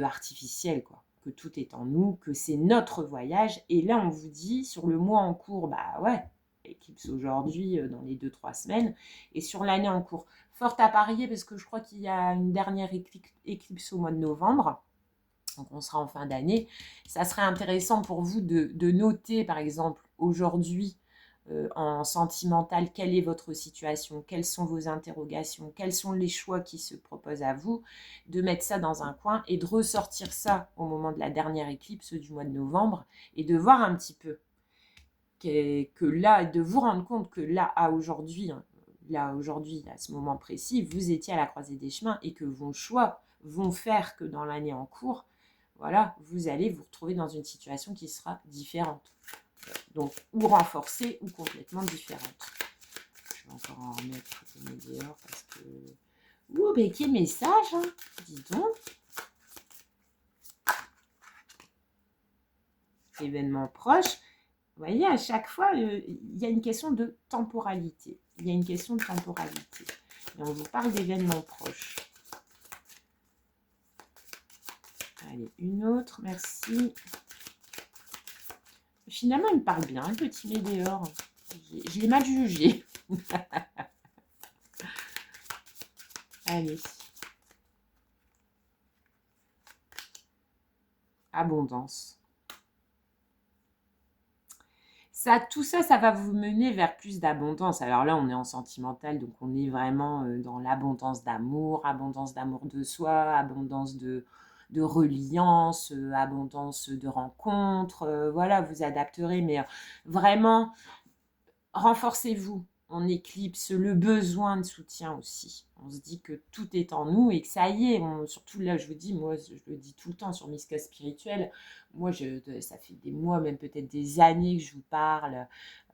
artificielle, quoi. Que tout est en nous, que c'est notre voyage. Et là, on vous dit, sur le mois en cours, bah ouais, éclipse aujourd'hui dans les 2-3 semaines. Et sur l'année en cours, forte à parier, parce que je crois qu'il y a une dernière éclipse au mois de novembre. Donc on sera en fin d'année. Ça serait intéressant pour vous de noter, par exemple, aujourd'hui, en sentimental, quelle est votre situation, quelles sont vos interrogations, quels sont les choix qui se proposent à vous, de mettre ça dans un coin et de ressortir ça au moment de la dernière éclipse du mois de novembre et de voir un petit peu que là, de vous rendre compte que là, aujourd'hui, à ce moment précis, vous étiez à la croisée des chemins et que vos choix vont faire que dans l'année en cours, voilà, vous allez vous retrouver dans une situation qui sera différente. Donc, ou renforcée ou complètement différente. Je vais encore en remettre des dehors parce que... Ouh, mais quel message, hein, dis donc. Événement proche. Vous voyez, à chaque fois, il y a une question de temporalité. Il y a une question de temporalité. Et on vous parle d'événements proches. Allez, une autre, merci. Finalement, il me parle bien, le petit Médéor. Je l'ai mal jugé. Allez. Abondance. Tout ça, ça va vous mener vers plus d'abondance. Alors là, on est en sentimental, donc on est vraiment dans l'abondance d'amour de soi, abondance de reliance, abondance de rencontres. Voilà, vous adapterez, mais vraiment, renforcez-vous. On éclipse le besoin de soutien aussi. On se dit que tout est en nous et que ça y est. Surtout là, je vous dis, moi, je le dis tout le temps sur Miska Spirituel. Moi, ça fait des mois, même peut-être des années que je vous parle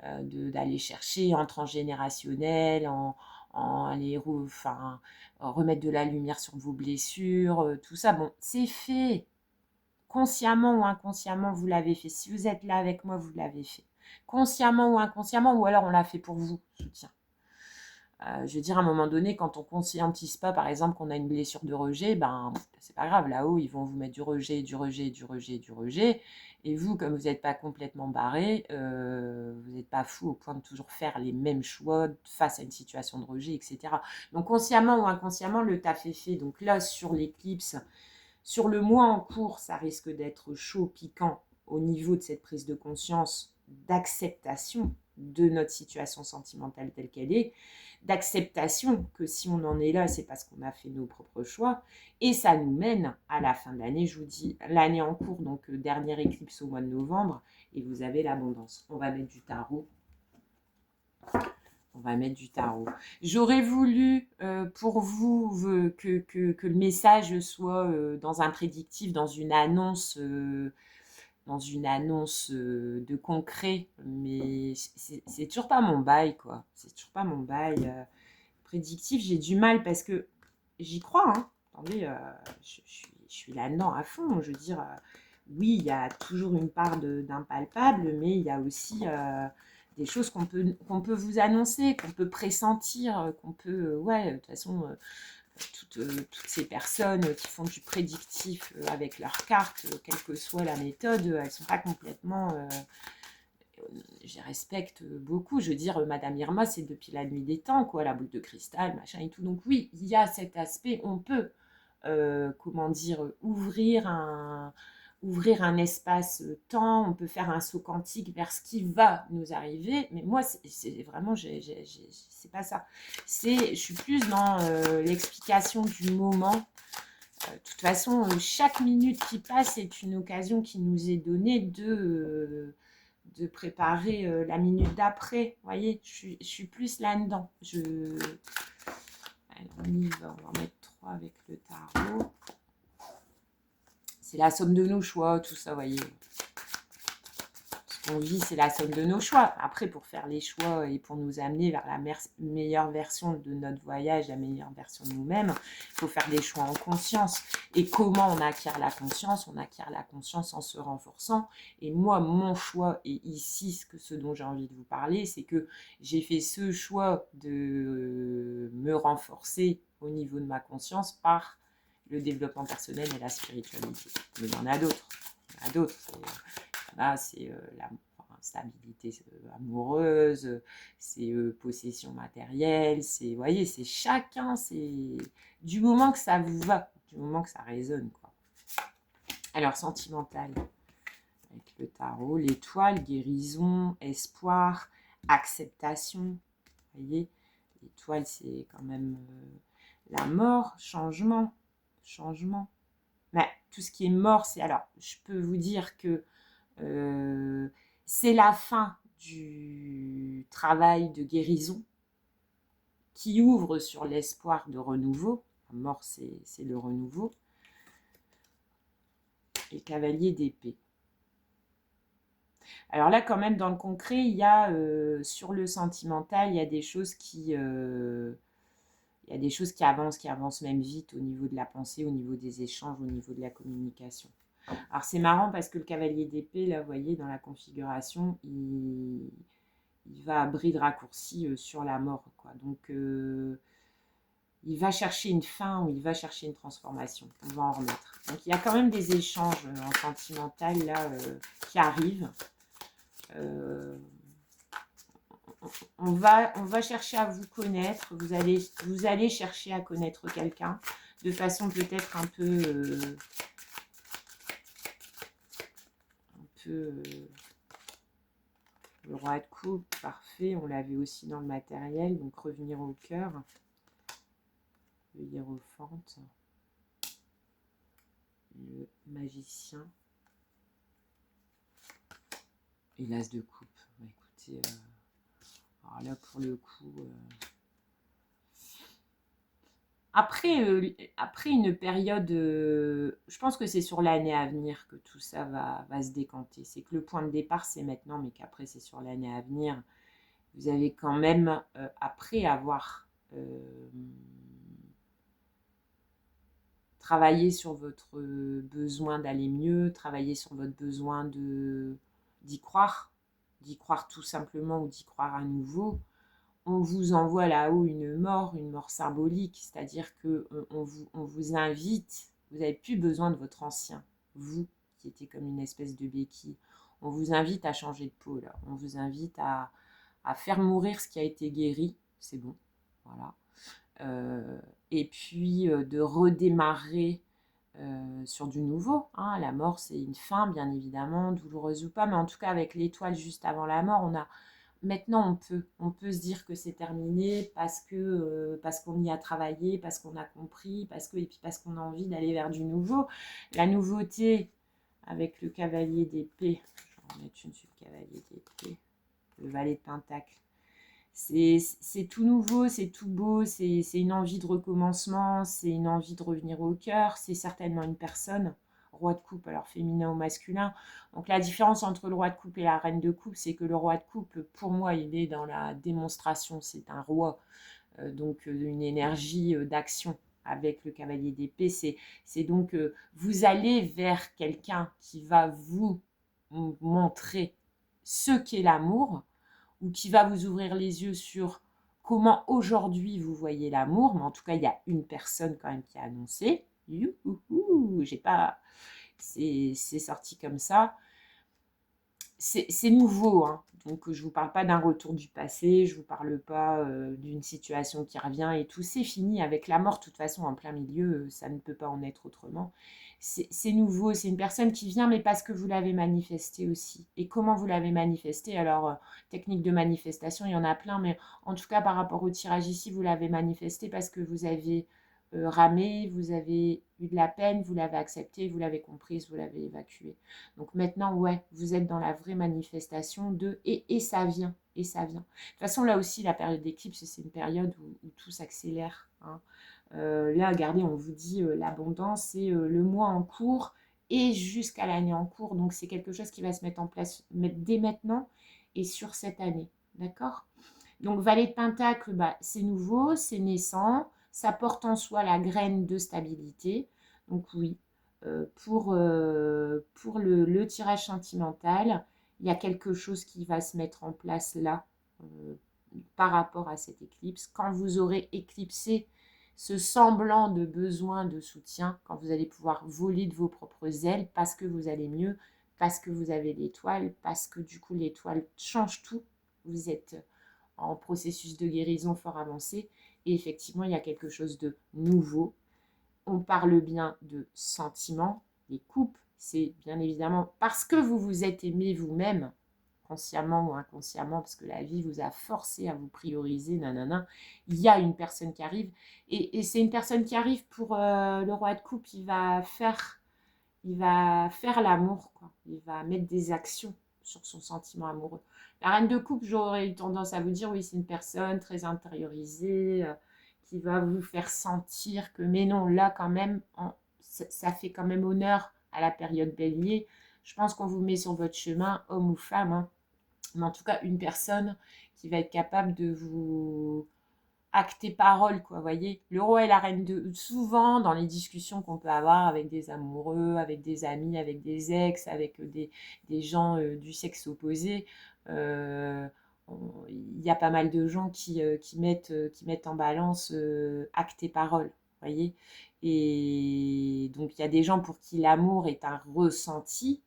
d'aller chercher en transgénérationnel, remettre de la lumière sur vos blessures, tout ça. Bon, c'est fait. Consciemment ou inconsciemment, vous l'avez fait. Si vous êtes là avec moi, vous l'avez fait. consciemment ou inconsciemment, ou alors on l'a fait pour vous, soutien. Je veux dire, à un moment donné, quand on conscientise pas, par exemple, qu'on a une blessure de rejet, ben, c'est pas grave. Là-haut, ils vont vous mettre du rejet, du rejet, du rejet, du rejet. Et vous, comme vous n'êtes pas complètement barré, vous n'êtes pas fou au point de toujours faire les mêmes choix face à une situation de rejet, etc. Donc, consciemment ou inconsciemment, le taf est fait. Donc là, sur l'éclipse, sur le mois en cours, ça risque d'être chaud, piquant au niveau de cette prise de conscience, d'acceptation de notre situation sentimentale telle qu'elle est, d'acceptation que si on en est là, c'est parce qu'on a fait nos propres choix, et ça nous mène à la fin de l'année, je vous dis, l'année en cours, donc dernière éclipse au mois de novembre, et vous avez l'abondance. On va mettre du tarot. On va mettre du tarot. J'aurais voulu pour vous que le message soit dans un prédictif, dans une annonce de concret, mais c'est toujours pas mon bail, quoi. C'est toujours pas mon bail. Prédictif, j'ai du mal parce que j'y crois, hein. Attendez, je suis là-dedans à fond. Je veux dire, oui, il y a toujours une part d'impalpable, mais il y a aussi des choses qu'on peut vous annoncer, qu'on peut pressentir, qu'on peut, ouais, de toute façon, toutes ces personnes qui font du prédictif avec leurs cartes, quelle que soit la méthode, elles ne sont pas complètement... je les respecte beaucoup. Je veux dire, Madame Irma, c'est depuis la nuit des temps, quoi, la boule de cristal, machin et tout. Donc oui, il y a cet aspect, on peut, comment dire, ouvrir un espace-temps, on peut faire un saut quantique vers ce qui va nous arriver, mais moi, c'est vraiment, c'est pas ça. Je suis plus dans l'explication du moment. De toute façon, chaque minute qui passe est une occasion qui nous est donnée de préparer la minute d'après. Vous voyez, je suis plus là-dedans. Alors, on y va, on va en mettre 3 avec le tarot. C'est la somme de nos choix, tout ça, vous voyez. Ce qu'on vit, c'est la somme de nos choix. Après, pour faire les choix et pour nous amener vers la meilleure version de notre voyage, la meilleure version de nous-mêmes, il faut faire des choix en conscience. Et comment on acquiert la conscience? On acquiert la conscience en se renforçant. Et moi, mon choix, et ici, ce dont j'ai envie de vous parler, c'est que j'ai fait ce choix de me renforcer au niveau de ma conscience par le développement personnel et la spiritualité. Mais il y en a d'autres. Il y en a d'autres. Là, c'est la stabilité amoureuse, c'est possession matérielle, c'est, vous voyez, c'est chacun, c'est du moment que ça vous va, du moment que ça résonne, quoi. Alors, sentimental, avec le tarot, l'étoile, guérison, espoir, acceptation, vous voyez, l'étoile, c'est quand même la mort, changement. Mais tout ce qui est mort, c'est, alors, je peux vous dire que c'est la fin du travail de guérison qui ouvre sur l'espoir de renouveau. La mort, c'est le renouveau. Et cavalier d'épée. Alors là, quand même, dans le concret, il y a, sur le sentimental, il y a des choses qui avancent même vite au niveau de la pensée, au niveau des échanges, au niveau de la communication. Alors c'est marrant parce que le cavalier d'épée, là, vous voyez, dans la configuration, il va à bride raccourci sur la mort, quoi. Donc il va chercher une fin ou il va chercher une transformation. On va en remettre. Donc il y a quand même des échanges en sentimental là qui arrivent. On va chercher à vous connaître. Vous allez chercher à connaître quelqu'un de façon peut-être un peu le roi de coupe, parfait, on l'avait aussi dans le matériel, donc revenir au cœur, le hiérophante, le magicien, et l'as de coupe. Bah, écoutez, alors là pour le coup, après une période, je pense que c'est sur l'année à venir que tout ça va se décanter. C'est que le point de départ c'est maintenant, mais qu'après c'est sur l'année à venir. Vous avez quand même, après avoir travaillé sur votre besoin d'aller mieux, travailler sur votre besoin d'y croire, d'y croire tout simplement ou d'y croire à nouveau, on vous envoie là-haut une mort symbolique, c'est-à-dire que on vous invite, vous n'avez plus besoin de votre ancien, vous qui étiez comme une espèce de béquille, on vous invite à changer de peau là, on vous invite à faire mourir ce qui a été guéri, c'est bon, voilà. Et puis de redémarrer sur du nouveau. Hein. La mort, c'est une fin, bien évidemment, douloureuse ou pas, mais en tout cas, avec l'étoile juste avant la mort, maintenant, on peut se dire que c'est terminé parce qu'on y a travaillé, parce qu'on a compris, et puis parce qu'on a envie d'aller vers du nouveau. La nouveauté avec le cavalier d'épée, je vais en mettre une sur le cavalier d'épée, le valet de pentacle. C'est tout nouveau, c'est tout beau, c'est une envie de recommencement, c'est une envie de revenir au cœur, c'est certainement une personne, roi de coupe, alors féminin ou masculin. Donc la différence entre le roi de coupe et la reine de coupe, c'est que le roi de coupe, pour moi, il est dans la démonstration, c'est un roi, donc une énergie d'action. Avec le cavalier d'épée, c'est donc vous allez vers quelqu'un qui va vous montrer ce qu'est l'amour, ou qui va vous ouvrir les yeux sur comment aujourd'hui vous voyez l'amour, mais en tout cas, il y a une personne quand même qui a annoncé. Youhouhou, j'ai pas. C'est sorti comme ça. C'est nouveau, hein. Donc je ne vous parle pas d'un retour du passé, je ne vous parle pas d'une situation qui revient et tout. C'est fini avec la mort, de toute façon, en plein milieu, ça ne peut pas en être autrement. C'est nouveau, c'est une personne qui vient, mais parce que vous l'avez manifesté aussi. Et comment vous l'avez manifesté? Alors, technique de manifestation, il y en a plein, mais en tout cas, par rapport au tirage ici, vous l'avez manifesté parce que vous avez ramé, vous avez eu de la peine, vous l'avez accepté, vous l'avez comprise, vous l'avez évacué. Donc maintenant, ouais, vous êtes dans la vraie manifestation de et ça vient, et ça vient. De toute façon, là aussi, la période d'éclipse, c'est une période où tout s'accélère. Hein. Là, regardez, on vous dit l'abondance, c'est le mois en cours et jusqu'à l'année en cours. Donc c'est quelque chose qui va se mettre en place dès maintenant et sur cette année. D'accord? Donc valet de pentacle, bah, c'est nouveau, c'est naissant, ça porte en soi la graine de stabilité. Donc oui, pour le tirage sentimental, il y a quelque chose qui va se mettre en place là par rapport à cette éclipse. Quand vous aurez éclipsé ce semblant de besoin de soutien, quand vous allez pouvoir voler de vos propres ailes parce que vous allez mieux, parce que vous avez l'étoile, parce que du coup l'étoile change tout, vous êtes en processus de guérison fort avancé et effectivement il y a quelque chose de nouveau. On parle bien de sentiments, les couples, c'est bien évidemment parce que vous vous êtes aimé vous-même, consciemment ou inconsciemment, parce que la vie vous a forcé à vous prioriser, nanana, il y a une personne qui arrive, et c'est une personne qui arrive pour le roi de coupe, il va faire l'amour, quoi. Il va mettre des actions sur son sentiment amoureux. La reine de coupe, j'aurais eu tendance à vous dire, oui, c'est une personne très intériorisée, qui va vous faire sentir que, mais non, là quand même, ça fait quand même honneur à la période bélier. Je pense qu'on vous met sur votre chemin, homme ou femme, hein, mais en tout cas une personne qui va être capable de vous acter parole, quoi, voyez. Le roi et la reine de... Souvent, dans les discussions qu'on peut avoir avec des amoureux, avec des amis, avec des ex, avec des gens du sexe opposé, il y a pas mal de gens qui mettent en balance acte et parole, voyez. Et donc, il y a des gens pour qui l'amour est un ressenti,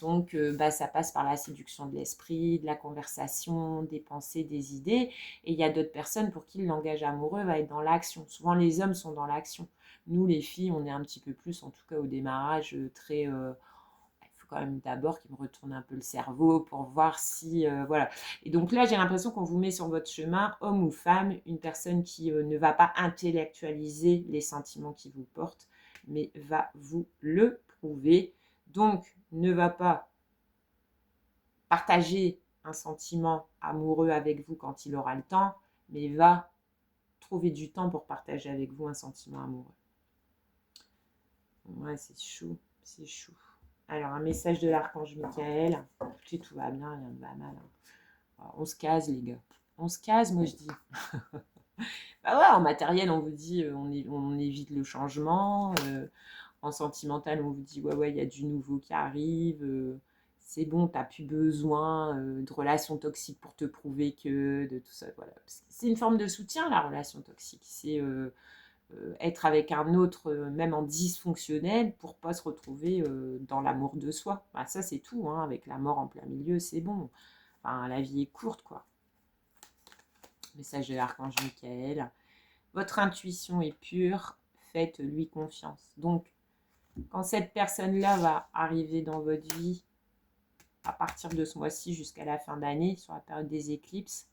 donc, ça passe par la séduction de l'esprit, de la conversation, des pensées, des idées. Et il y a d'autres personnes pour qui le langage amoureux va être dans l'action. Souvent, les hommes sont dans l'action. Nous, les filles, on est un petit peu plus, en tout cas au démarrage, très... il faut quand même d'abord qu'ils me retournent un peu le cerveau pour voir si... voilà. Et donc là, j'ai l'impression qu'on vous met sur votre chemin, homme ou femme, une personne qui ne va pas intellectualiser les sentiments qui vous portent, mais va vous le prouver. Donc, ne va pas partager un sentiment amoureux avec vous quand il aura le temps, mais va trouver du temps pour partager avec vous un sentiment amoureux. Ouais, c'est chou, c'est chou. Alors, un message de l'archange Michael. Écoutez, tout va bien, rien ne va mal. Alors, on se case, les gars. On se case, moi je dis. Bah ouais, en matériel, on vous dit, on évite le changement. En sentimental, on vous dit, ouais, il y a du nouveau qui arrive. C'est bon, tu n'as plus besoin de relations toxiques pour te prouver que, de tout ça. Voilà. C'est une forme de soutien, la relation toxique. C'est être avec un autre, même en dysfonctionnel, pour pas se retrouver dans l'amour de soi. Bah, ça, c'est tout, hein. Avec la mort en plein milieu, c'est bon. Enfin, la vie est courte, quoi. Message de l'archange Michael. Votre intuition est pure, faites-lui confiance. Donc, quand cette personne-là va arriver dans votre vie, à partir de ce mois-ci jusqu'à la fin d'année, sur la période des éclipses,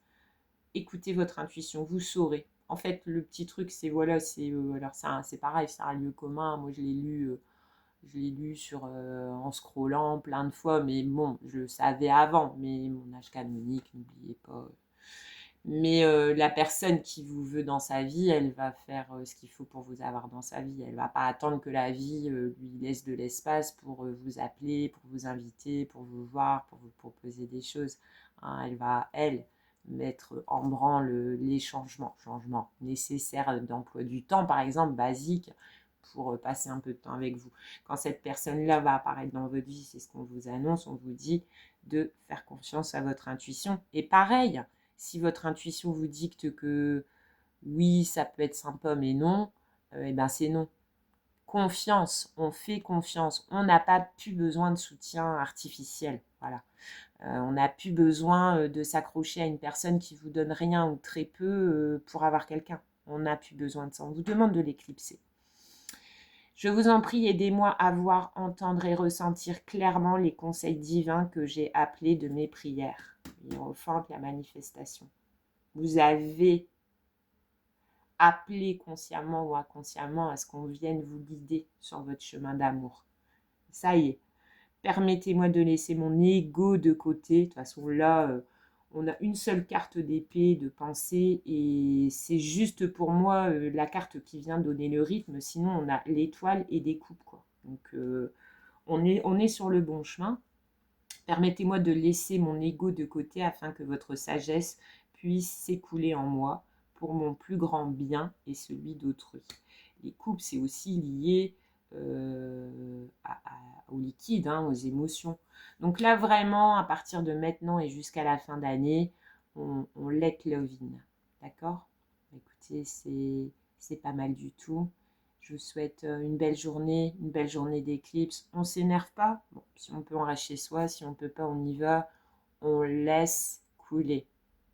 écoutez votre intuition, vous saurez. En fait, le petit truc, c'est voilà, c'est pareil, c'est un lieu commun. Moi, je l'ai lu en scrollant plein de fois, mais bon, je le savais avant. Mais mon âge canonique, n'oubliez pas. Mais la personne qui vous veut dans sa vie, elle va faire ce qu'il faut pour vous avoir dans sa vie. Elle va pas attendre que la vie lui laisse de l'espace pour vous appeler, pour vous inviter, pour vous voir, pour vous proposer des choses. Hein, elle va, elle, mettre en branle les changements nécessaires d'emploi du temps, par exemple, basique, pour passer un peu de temps avec vous. Quand cette personne-là va apparaître dans votre vie, c'est ce qu'on vous annonce, on vous dit de faire confiance à votre intuition. Et pareil, si votre intuition vous dicte que oui, ça peut être sympa, mais non, et ben c'est non. Confiance, on fait confiance. On n'a pas plus besoin de soutien artificiel. Voilà. On n'a plus besoin de s'accrocher à une personne qui vous donne rien ou très peu pour avoir quelqu'un. On n'a plus besoin de ça. On vous demande de l'éclipser. Je vous en prie, aidez-moi à voir, entendre et ressentir clairement les conseils divins que j'ai appelés de mes prières. Hiérophante, la manifestation. Vous avez appelé consciemment ou inconsciemment à ce qu'on vienne vous guider sur votre chemin d'amour. Ça y est. Permettez-moi de laisser mon ego de côté. De toute façon, là, on a une seule carte d'épée de pensée et c'est juste pour moi la carte qui vient donner le rythme. Sinon, on a l'étoile et des coupes, quoi. Donc, on est sur le bon chemin. Permettez-moi de laisser mon ego de côté afin que votre sagesse puisse s'écouler en moi pour mon plus grand bien et celui d'autrui. Les coupes, c'est aussi lié au liquide, hein, aux émotions. Donc là, vraiment, à partir de maintenant et jusqu'à la fin d'année, on let love in. D'accord? Écoutez, c'est pas mal du tout. Je vous souhaite une belle journée d'éclipse. On ne s'énerve pas. Bon, si on peut en rester chez soi, si on ne peut pas, on y va. On laisse couler.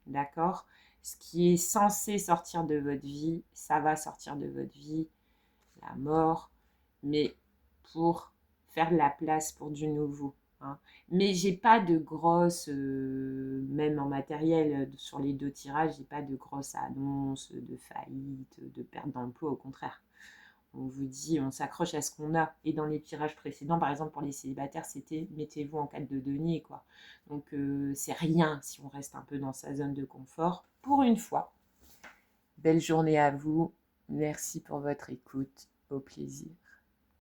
D'accord? Ce qui est censé sortir de votre vie, ça va sortir de votre vie. La mort, mais pour faire de la place pour du nouveau. Hein. Mais j'ai pas de grosses, même en matériel, sur les 2 tirages, j'ai pas de grosses annonces de faillite, de perte d'emploi, au contraire. On vous dit, on s'accroche à ce qu'on a. Et dans les tirages précédents, par exemple pour les célibataires, c'était mettez-vous en 4 de denier, quoi. Donc c'est rien si on reste un peu dans sa zone de confort. Pour une fois. Belle journée à vous. Merci pour votre écoute. Au plaisir.